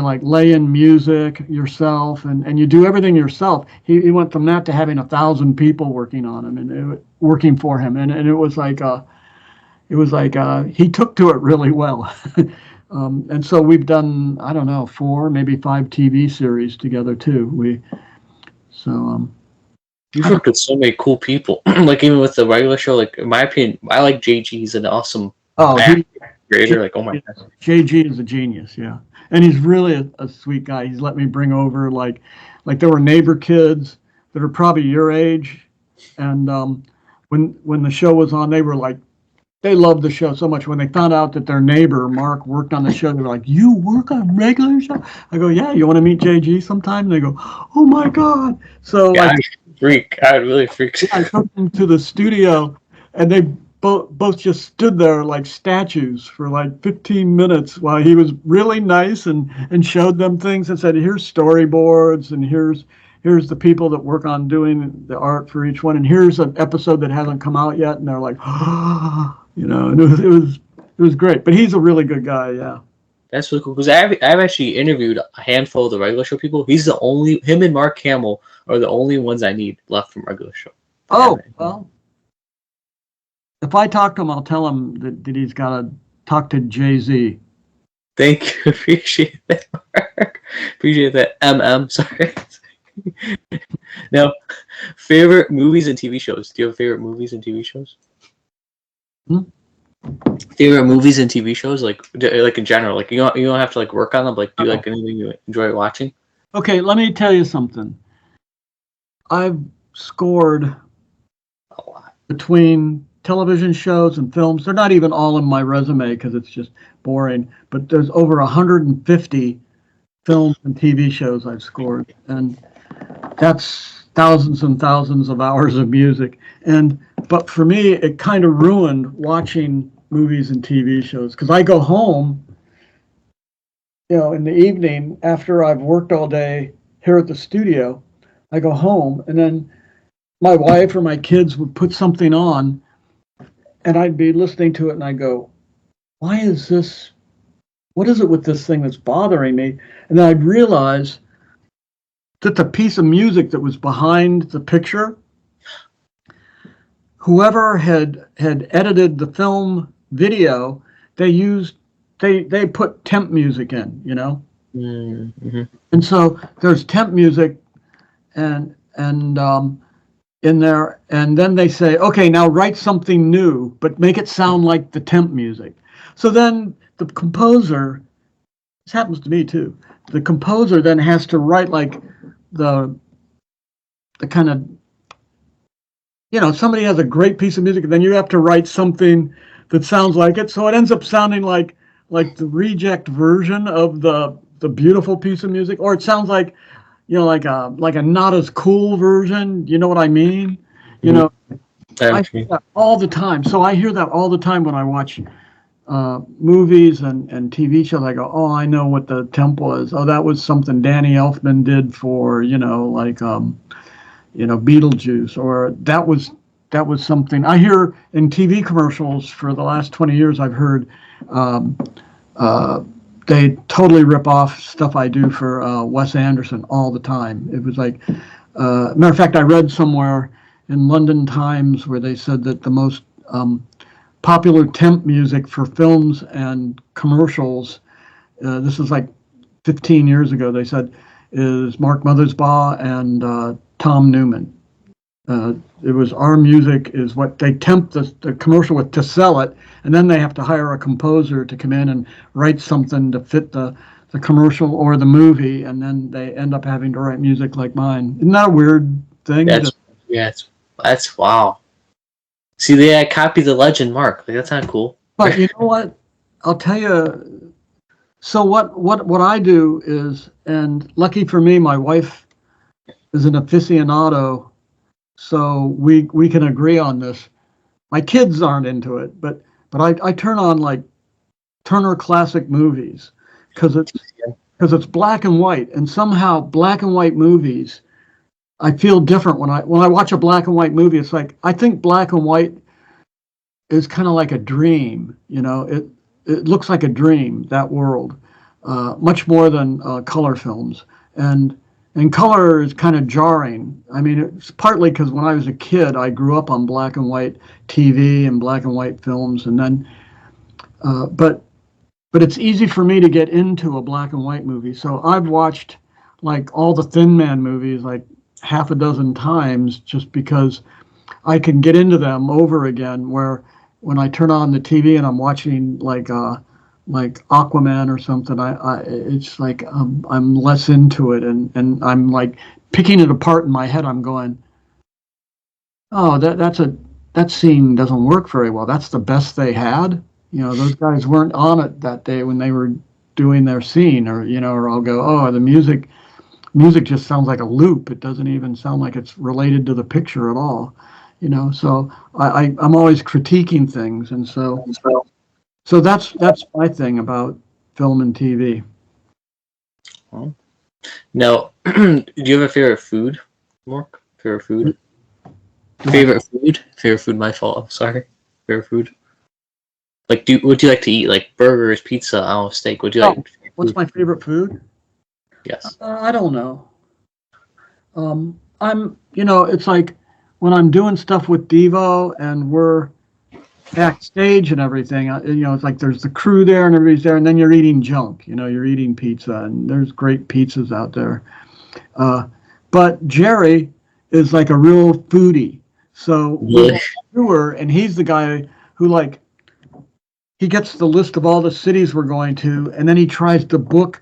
like lay in music yourself, and you do everything yourself. He went from that to having 1,000 people working on him and working for him, and it was like he took to it really well. And so we've done, I don't know, 4, maybe 5 TV series together too. You've worked with so many cool people. Like even with the regular show, like in my opinion, I like JG. He's an awesome creator. Like, oh my god, JG is a genius, yeah, and he's really a sweet guy. He's let me bring over like there were neighbor kids that are probably your age, and when the show was on, they were like, they loved the show so much. When they found out that their neighbor Mark worked on the show, they were like, "You work on regular show?" I go, "Yeah, you want to meet JG sometime?" And they go, "Oh my god!" So yeah, I would really freak. I took them to the studio, and they both just stood there like statues for like 15 minutes while he was really nice and showed them things and said, "Here's storyboards, and here's the people that work on doing the art for each one, and here's an episode that hasn't come out yet." And they're like, and it was great. But he's a really good guy, yeah. That's really cool because I've actually interviewed a handful of the regular show people. Him and Mark Hamill are the only ones I need left from regular show. Oh, well, if I talk to him, I'll tell him that he's got to talk to Jay-Z. Thank you. Appreciate that, Mark. Appreciate that. Sorry. Now, favorite movies and TV shows. Do you have favorite movies and TV shows? Favorite movies and TV shows, like in general, like you don't have to like work on them. Like, do you like anything you enjoy watching? Okay, let me tell you something. I've scored a lot between television shows and films. They're not even all in my resume because it's just boring. But there's over 150 films and TV shows I've scored, and that's thousands and thousands of hours of music. But for me, it kind of ruined watching movies and TV shows because I go home, in the evening after I've worked all day here at the studio. I go home, and then my wife or my kids would put something on, and I'd be listening to it, and I go, "Why is this? What is it with this thing that's bothering me?" And then I'd realize that the piece of music that was behind the picture, whoever had edited the film video, they put temp music in, Mm-hmm. And so there's temp music and in there, and then they say, "Okay, now write something new, but make it sound like the temp music." So then the composer, this happens to me too, the composer then has to write like the kind of, somebody has a great piece of music, and then you have to write something that sounds like it. So it ends up sounding like the reject version of the beautiful piece of music, or it sounds like, like a not as cool version. You know what I mean? I hear that all the time. So I hear that all the time when I watch movies and TV shows. I go, "Oh, I know what the temp was. Oh, that was something Danny Elfman did for, Beetlejuice, or that was something." I hear in TV commercials for the last 20 years. I've heard they totally rip off stuff I do for Wes Anderson all the time. It was like, matter of fact, I read somewhere in London Times where they said that the most popular temp music for films and commercials, this is like 15 years ago, they said, is Mark Mothersbaugh and Tom Newman. It was our music is what they tempt the commercial with to sell it, and then they have to hire a composer to come in and write something to fit the commercial or the movie, and then they end up having to write music like mine. Isn't that a weird thing? That's wow. See, they copy the legend, Mark. Like, that's not cool. But you know what? I'll tell you. So what I do is, and lucky for me, my wife is an aficionado, so we can agree on this. My kids aren't into it, but I turn on like Turner Classic Movies because it's black and white, and somehow black and white movies, I feel different when I watch a black and white movie. It's like I think black and white is kind of like a dream, you know. It looks like a dream, that world, much more than color films, and color is kind of jarring. I mean, it's partly because when I was a kid, I grew up on black and white TV and black and white films, and then but it's easy for me to get into a black and white movie. So I've watched like all the Thin Man movies like half a dozen times just because I can get into them over again. Where when I turn on the TV and I'm watching like Aquaman or something, it's like I'm less into it, and I'm like picking it apart in my head. I'm going, oh, that scene doesn't work very well. That's the best they had. You know, those guys weren't on it that day when they were doing their scene, or you know, or I'll go, oh, the music just sounds like a loop. It doesn't even sound like it's related to the picture at all. You know, so I'm always critiquing things, and so that's my thing about film and TV. Well, now, do you have a favorite food, Mark? Favorite food? Favorite food? My fault. I'm sorry. Favorite food? Like, what do you like to eat? Like burgers, pizza, I don't know, steak. What do you like? What's my favorite food? Yes. I don't know. It's like when I'm doing stuff with Devo and we're backstage and everything, it's like there's the crew there and everybody's there, and then you're eating junk. You know, you're eating pizza, and there's great pizzas out there. But Jerry is like a real foodie. So we're on tour, and he's the guy who he gets the list of all the cities we're going to, and then he tries to book,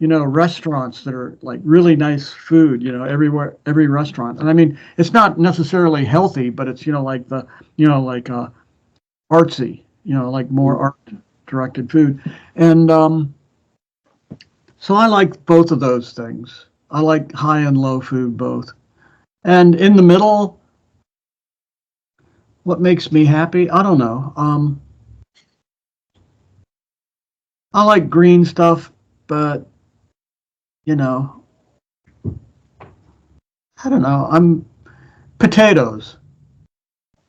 restaurants that are like really nice food, everywhere, every restaurant. And I mean, it's not necessarily healthy, but it's, artsy, like more art directed food. And so I like both of those things. I like high and low food both. And in the middle, what makes me happy? I don't know. I like green stuff, but I don't know. I'm potatoes.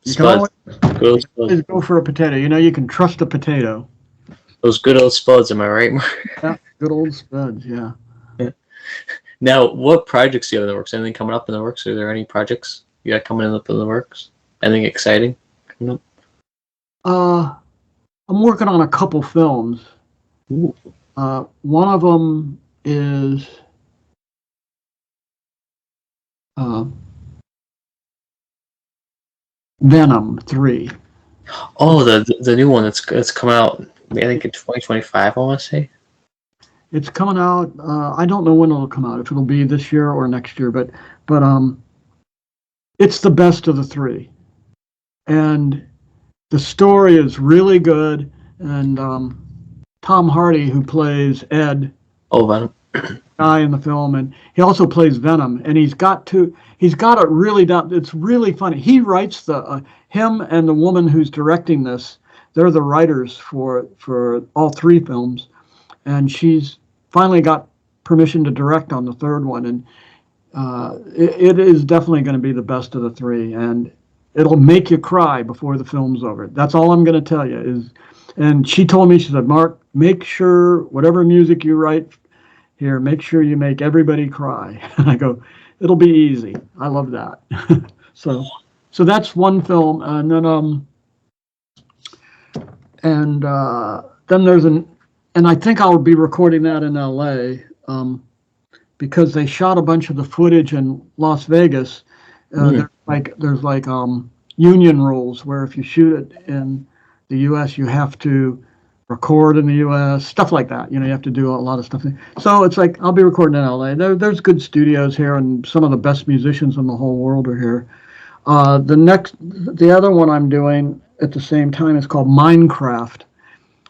You can always go for a potato. You can trust a potato. Those good old spuds, am I right? Yeah, good old spuds, yeah. Now, what projects do you have in the works? Anything coming up in the works? Are there any projects you got coming up in the works? Anything exciting coming up? I'm working on a couple films. Ooh. One of them is Venom 3. Oh, the new one that's coming out, I think in 2025, I want to say. It's coming out. I don't know when it'll come out, if it'll be this year or next year, but it's the best of the three. And the story is really good, and Tom Hardy, who plays Ed, Venom, guy in the film, and he also plays Venom, and he's got it really done. It's really funny. He writes him and the woman who's directing this. They're the writers for all three films, and she's finally got permission to direct on the third one, and it is definitely going to be the best of the three, and it'll make you cry before the film's over. That's all I'm going to tell you. And she told me, she said, Mark, make sure whatever music you write here, make sure you make everybody cry. I go, it'll be easy. I love that. So that's one film, and then there's and I think I'll be recording that in LA because they shot a bunch of the footage in Las Vegas. There's union rules where if you shoot it in the U.S., you have to record in the U.S., stuff like that. You have to do a lot of stuff. So it's like I'll be recording in LA. There's good studios here, and some of the best musicians in the whole world are here. The other one I'm doing at the same time. It's called Minecraft,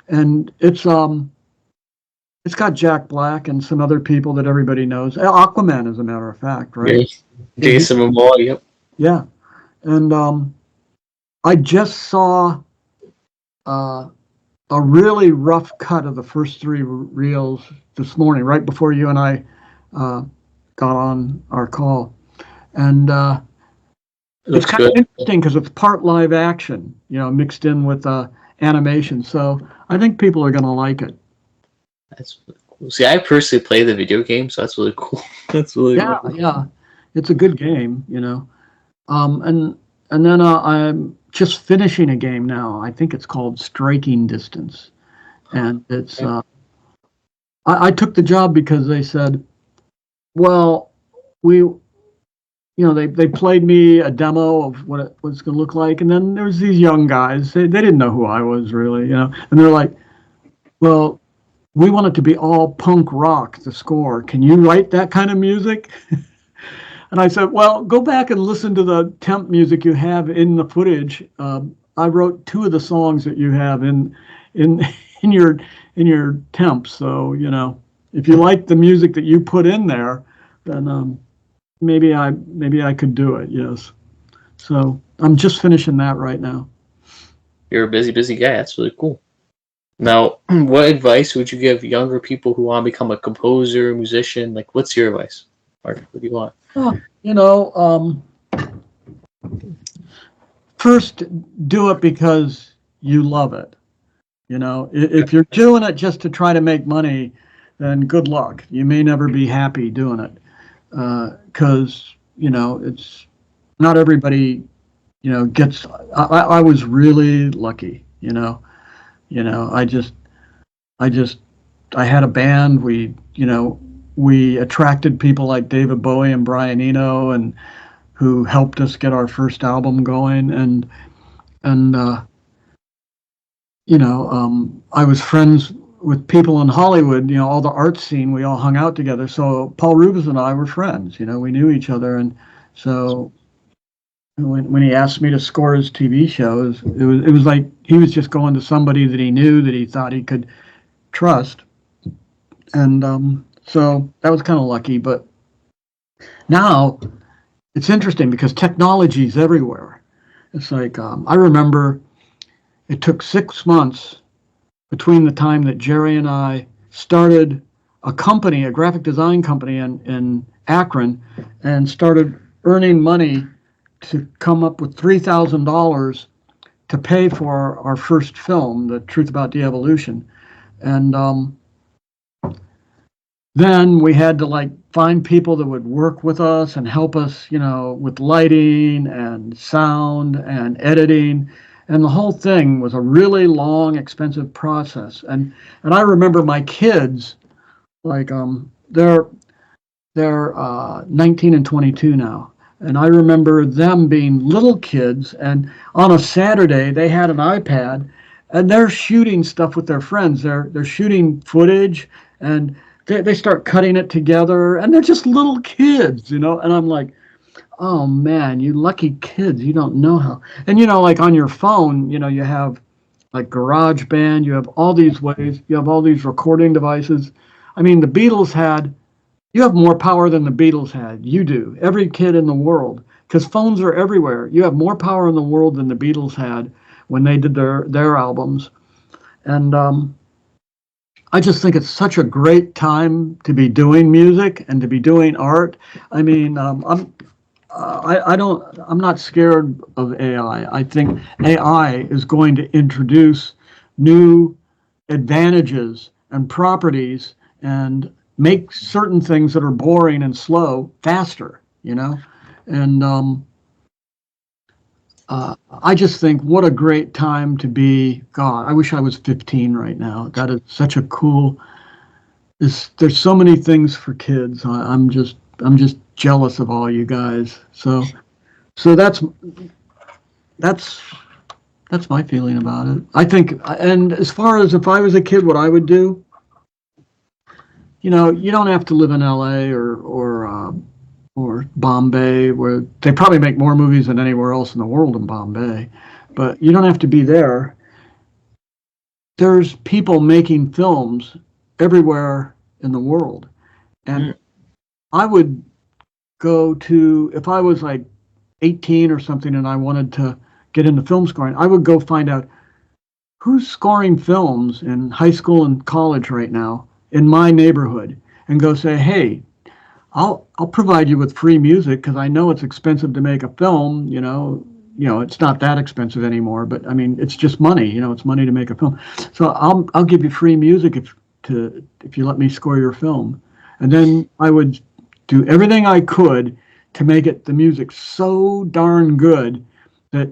and it's got Jack Black and some other people that everybody knows. Aquaman, as a matter of fact, right? Yeah. Jason Momoa. Yep. Yeah, and I just saw a really rough cut of the first 3 reels this morning, right before you and I got on our call, and it's kind of interesting because it's part live action, mixed in with animation. So I think people are going to like it. That's really cool. See, I personally play the video game, so that's really cool. That's really cool. Yeah. It's a good game, and then I'm just finishing a game now. I think it's called Striking Distance, and it's I took the job because they said, well, they played me a demo of what it was going to look like, and then there was these young guys. They didn't know who I was really, and they're like, well, we want it to be all punk rock, the score. Can you write that kind of music? And I said, well, go back and listen to the temp music you have in the footage. I wrote 2 of the songs that you have in your temps. So, if you like the music that you put in there, then maybe I could do it. Yes. So I'm just finishing that right now. You're a busy guy. That's really cool. Now, what advice would you give younger people who want to become a composer, musician? Like, what's your advice? Mark, what do you want? First, do it because you love it. If you're doing it just to try to make money, then good luck. You may never be happy doing it, because it's not everybody gets. I was really lucky. I had a band. We attracted people like David Bowie and Brian Eno, and who helped us get our first album going. I was friends with people in Hollywood, all the art scene. We all hung out together. So Paul Rubens and I were friends. We knew each other, and so when he asked me to score his TV shows, it was like he was just going to somebody that he knew, that he thought he could trust, and so that was kind of lucky. But now it's interesting because technology is everywhere. It's like I remember it took 6 months between the time that Jerry and I started a company, a graphic design company in Akron, and started earning money to come up with $3,000 to pay for our first film, The Truth About De-Evolution. And then we had to find people that would work with us and help us, with lighting and sound and editing. And the whole thing was a really long, expensive process. And I remember my kids, they're 19 and 22 now. And I remember them being little kids, and on a Saturday they had an iPad, and they're shooting stuff with their friends. They're shooting footage, and they start cutting it together, and they're just little kids, And I'm like, oh man, you lucky kids, you don't know how. And on your phone, you have GarageBand, you have all these ways, you have all these recording devices. I mean, the Beatles had. You have more power than the Beatles had. You do. Every kid in the world. Because phones are everywhere. You have more power in the world than the Beatles had when they did their albums. And I just think it's such a great time to be doing music and to be doing art. I mean, I'm not scared of AI. I think AI is going to introduce new advantages and properties and make certain things that are boring and slow faster, and I just think what a great time to be. God, I wish I was 15 right now. That is such a cool. There's so many things for kids. I'm just jealous of all you guys. So that's my feeling about it. I think, and as far as if I was a kid, what I would do. You don't have to live in LA or Bombay, where they probably make more movies than anywhere else in the world in Bombay. but you don't have to be there. There's people making films everywhere in the world. And I would go to, if I was like 18 or something and I wanted to get into film scoring, I would go find out who's scoring films in high school and college right now in my neighborhood, and go say, hey, I'll provide you with free music because I know it's expensive to make a film. It's not that expensive anymore, but I mean, it's just money. It's money to make a film. So I'll give you free music if you let me score your film. And then I would do everything I could to make the music so darn good that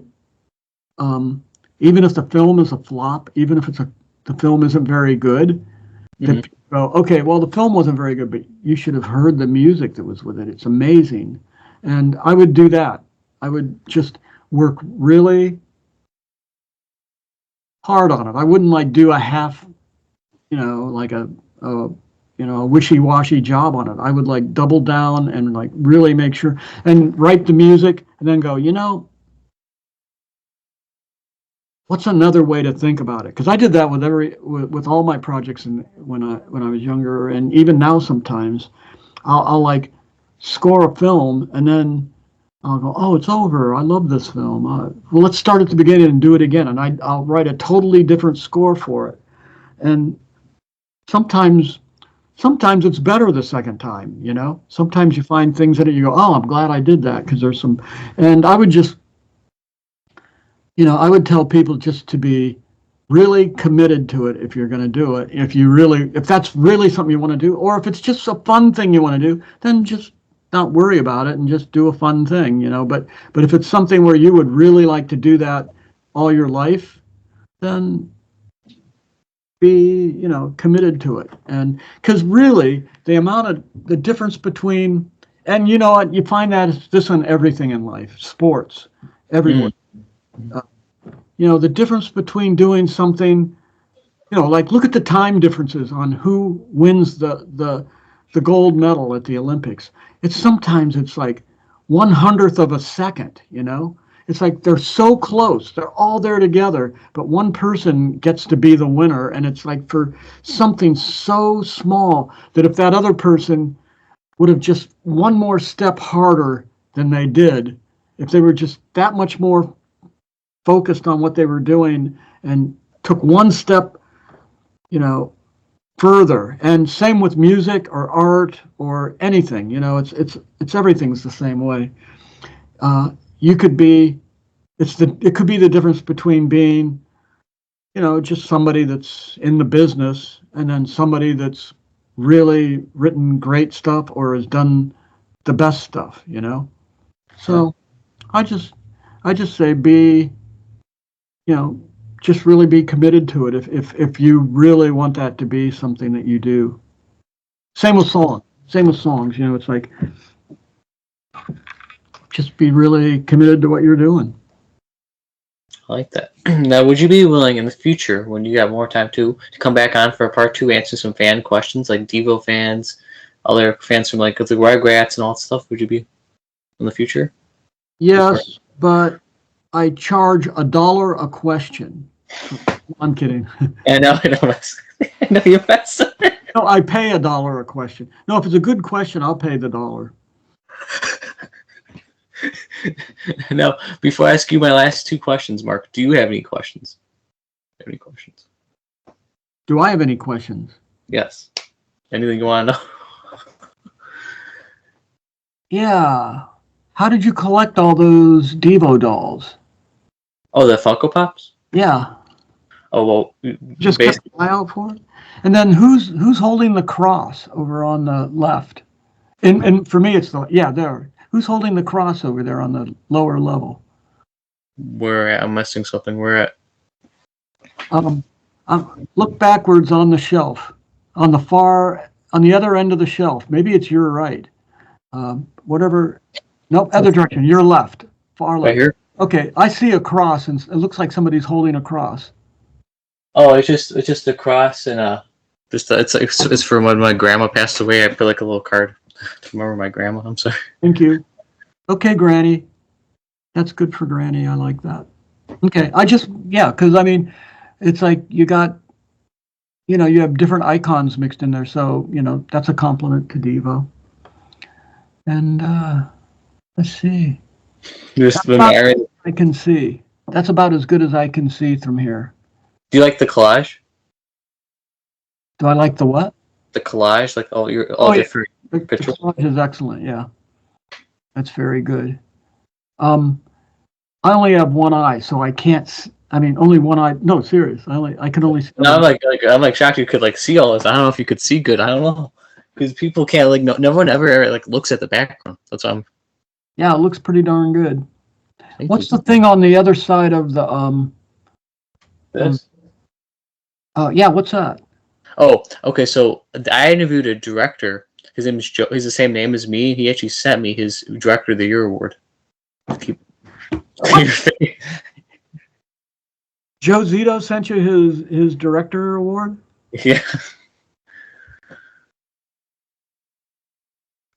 even if the film is a flop, even if the film isn't very good, that people go, okay, well, the film wasn't very good, but you should have heard the music that was with it. It's amazing. And I would do that. I would just work really hard on it. I wouldn't like do a half, like a wishy-washy job on it. I would like double down and like really make sure and write the music and then go, what's another way to think about it? Because I did that with all my projects when I was younger, and even now sometimes I'll like score a film and then I'll go, oh, it's over. I love this film. Well, let's start at the beginning and do it again, and I'll write a totally different score for it. And sometimes it's better the second time. Sometimes you find things that you go, oh, I'm glad I did that because there's some. And I would just. I would tell people just to be really committed to it if you're going to do it. If that's really something you want to do, or if it's just a fun thing you want to do, then just not worry about it and just do a fun thing, But if it's something where you would really like to do that all your life, then be, committed to it. And because really the difference between, and you find that this on everything in life, sports, everywhere. The difference between doing something, like look at the time differences on who wins the gold medal at the Olympics. Sometimes it's like 1/100th of a second, It's like they're so close. They're all there together, but one person gets to be the winner, and it's like for something so small that if that other person would have just one more step harder than they did, if they were just that much more focused on what they were doing and took one step, further. And same with music or art or anything, it's everything's the same way. It could be the difference between being, just somebody that's in the business and then somebody that's really written great stuff or has done the best stuff, So I just say be, just really be committed to it if you really want that to be something that you do. Same with songs. It's like just be really committed to what you're doing. I like that. Now, would you be willing in the future, when you got more time to come back on for a part 2, answer some fan questions like Devo fans, other fans from like the Rugrats and all that stuff? Would you be in the future? Yes, but I charge $1 a question. I'm kidding. I know you're messed up. No, I pay $1 a question. No, if it's a good question, I'll pay the $1. Now, before I ask you my last 2 questions, Mark, do you have any questions? Do I have any questions? Yes. Anything you want to know? Yeah. How did you collect all those Devo dolls? Oh, the Funko Pops? Yeah. Oh, well, just kept an eye out for it. And then who's holding the cross over on the left? And for me, it's there. Who's holding the cross over there on the lower level? Where at? I'm missing something. Where at? Look backwards on the shelf, on the other end of the shelf. Maybe it's your right. Whatever. Nope, other direction. Your left. Far left. Right here? Okay, I see a cross, and it looks like somebody's holding a cross. Oh, it's just a cross and it's for when my grandma passed away. I put like a little card to remember my grandma. I'm sorry. Thank you. Okay, Granny. That's good for Granny. I like that. Okay, because I mean, it's like you got, you have different icons mixed in there, so that's a compliment to Devo. And let's see, Just about admiring. as I can see. That's about as good as I can see from here. Do you like the collage? Do I like the what? The collage, like all Yeah. different The pictures. collage is excellent. Yeah, that's very good. I only have one eye, so I can't. I mean, only one eye. No, serious. I can only see. No, I'm like shocked you could like see all this. I don't know if you could see good. I don't know because people can't like no one ever like looks at the background. That's why I'm. Yeah, it looks pretty darn good. Thank What's you. the thing on the other side of the This? yeah, what's that? Oh, okay. So I interviewed a director. His name is Joe. He's the same name as me. He actually sent me his Director of the Year award. Keep. Joe Zito sent you his director award? Yeah.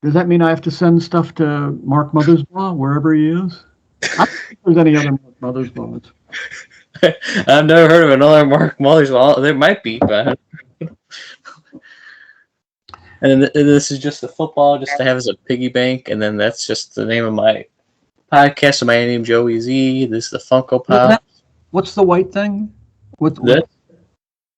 Does that mean I have to send stuff to Mark Mothersbaugh, wherever he is? I don't think there's any other Mark Mothersbaughs. I've never heard of another Mark Mothersbaugh. There might be, but. And then this is just the football, just to have as a piggy bank, and then that's just the name of my podcast. So my name Joey Z. This is the Funko Pop. What's the white thing? This?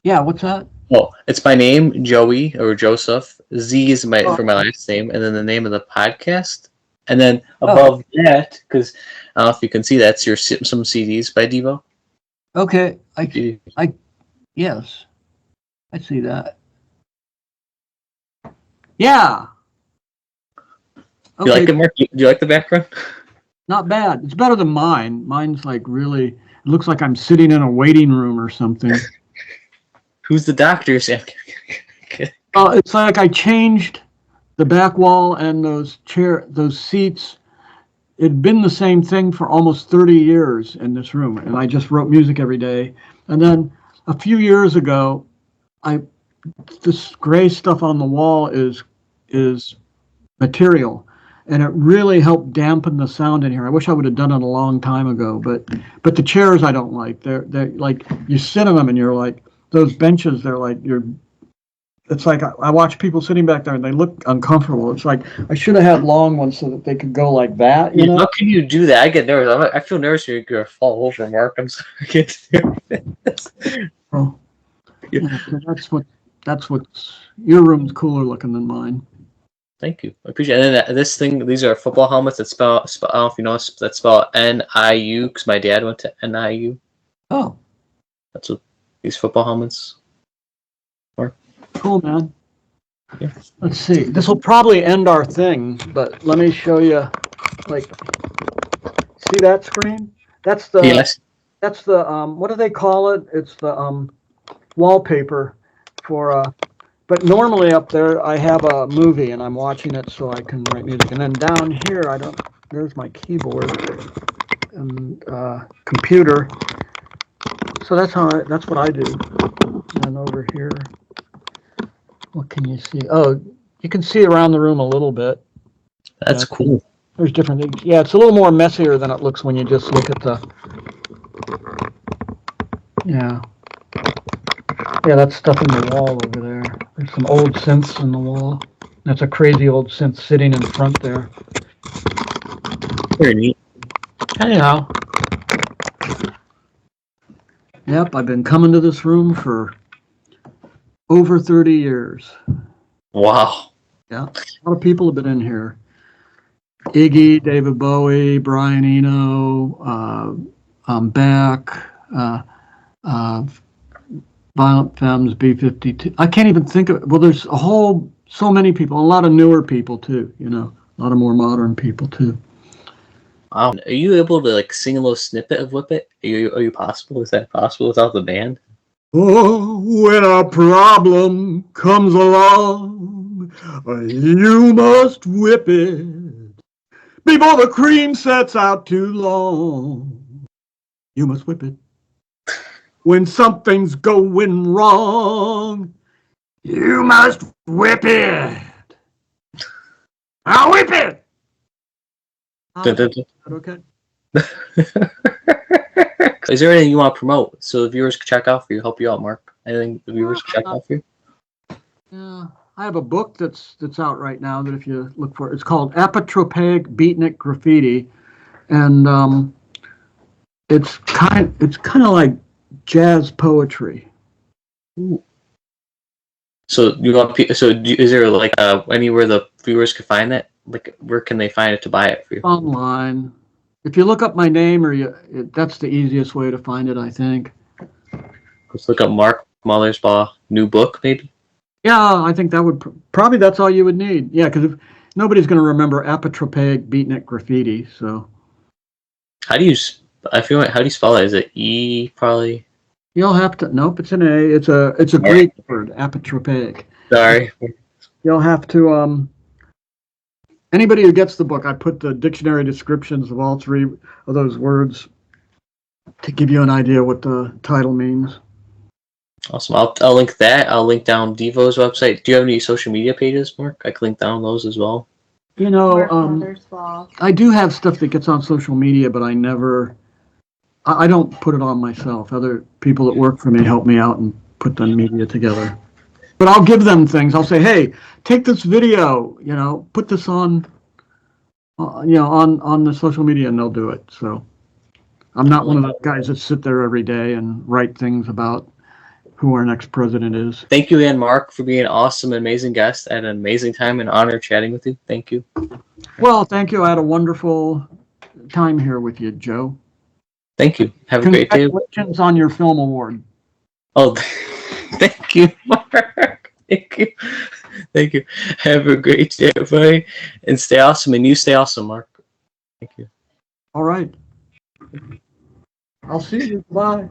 Yeah, what's that? Oh, it's my name, Joey or Joseph. Z is for my last name, and then the name of the podcast. And then above that, because I don't know if you can see, that's some CDs by Devo. Okay, yes, I see that. Yeah. Okay. Do you like it, Mark? Do you like the background? Not bad. It's better than mine. Mine's like really. It looks like I'm sitting in a waiting room or something. Who's the doctor, Sam? It's like I changed the back wall and those seats. It'd been the same thing for almost 30 years in this room, and I just wrote music every day. And then a few years ago, this gray stuff on the wall is material, and it really helped dampen the sound in here. I wish I would have done it a long time ago, but the chairs I don't like. They're like, you sit on them and you're like, those benches, they're like, it's like I watch people sitting back there and they look uncomfortable. It's like I should have had long ones so that they could go like that. You know? How can you do that? I get nervous. I feel nervous you're gonna fall over, Mark. I'm sorry. I can't do it. Oh, yeah, that's what's your room's cooler looking than mine. Thank you. I appreciate it. And then these are football helmets that spell I don't know if you know that spell NIU because my dad went to NIU. Oh, that's what these football helmets are. Cool, man. Yeah. Let's see. This will probably end our thing, but let me show you. Like, see that screen? That's the. Yes. That's the what do they call it? It's the wallpaper for but normally up there I have a movie and I'm watching it so I can write music. And then down here there's my keyboard and computer. So that's what I do. And over here, what can you see? Oh, you can see around the room a little bit. That's cool. There's different things. Yeah, it's a little more messier than it looks when you just look at the. Yeah. Yeah, that's stuff in the wall over there. There's some old synths in the wall. That's a crazy old synth sitting in front there. Very neat. Anyhow. Yep, I've been coming to this room for over 30 years. Wow. Yeah, a lot of people have been in here. Iggy, David Bowie, Brian Eno, Beck, Violent Femmes, B-52. I can't even think of it. Well, there's so many people, a lot of newer people too, a lot of more modern people too. Wow. Are you able to like sing a little snippet of Whip It? Are you possible? Is that possible without the band? Oh, when a problem comes along, you must whip it before the cream sets out too long. You must whip it. When something's going wrong, you must whip it. I'll whip it. Okay. is there anything you want to promote so the viewers can check out for you, help you out, Mark? Anything the viewers can check out for you? Yeah, I have a book that's out right now that if you look for it, it's called Apotropaic Beatnik Graffiti, and it's kind of like jazz poetry. Ooh. So is there like anywhere the viewers can find that? Like, where can they find it to buy it for you? Online. If you look up my name, that's the easiest way to find it, I think. Let's look up Mark Mothersbaugh new book, maybe. Yeah, I think that would probably that's all you would need. Yeah, because if nobody's going to remember Apotropaic Beatnik Graffiti, so. How do you spell it? Is it E probably? You'll have to. Nope, it's an A. It's a Greek word, apotropaic. Sorry. You'll have to. Anybody who gets the book, I put the dictionary descriptions of all three of those words to give you an idea what the title means. Awesome. I'll link that. I'll link down Devo's website. Do you have any social media pages, Mark? I can link down those as well. You know, Mothersbaugh. I do have stuff that gets on social media, but I don't put it on myself. Other people that work for me help me out and put the media together. But I'll give them things. I'll say, hey, take this video, put this on, on the social media, and they'll do it. So I'm not one of those guys that sit there every day and write things about who our next president is. Thank you again, Mark, for being an awesome, amazing guest. I had an amazing time and honor chatting with you. Thank you. Well, thank you. I had a wonderful time here with you, Joe. Thank you. Have a great day. Congratulations on your film award. Oh, thank you, Mark. Thank you. Thank you. Have a great day, everybody. And stay awesome. And you stay awesome, Mark. Thank you. All right. I'll see you. Bye.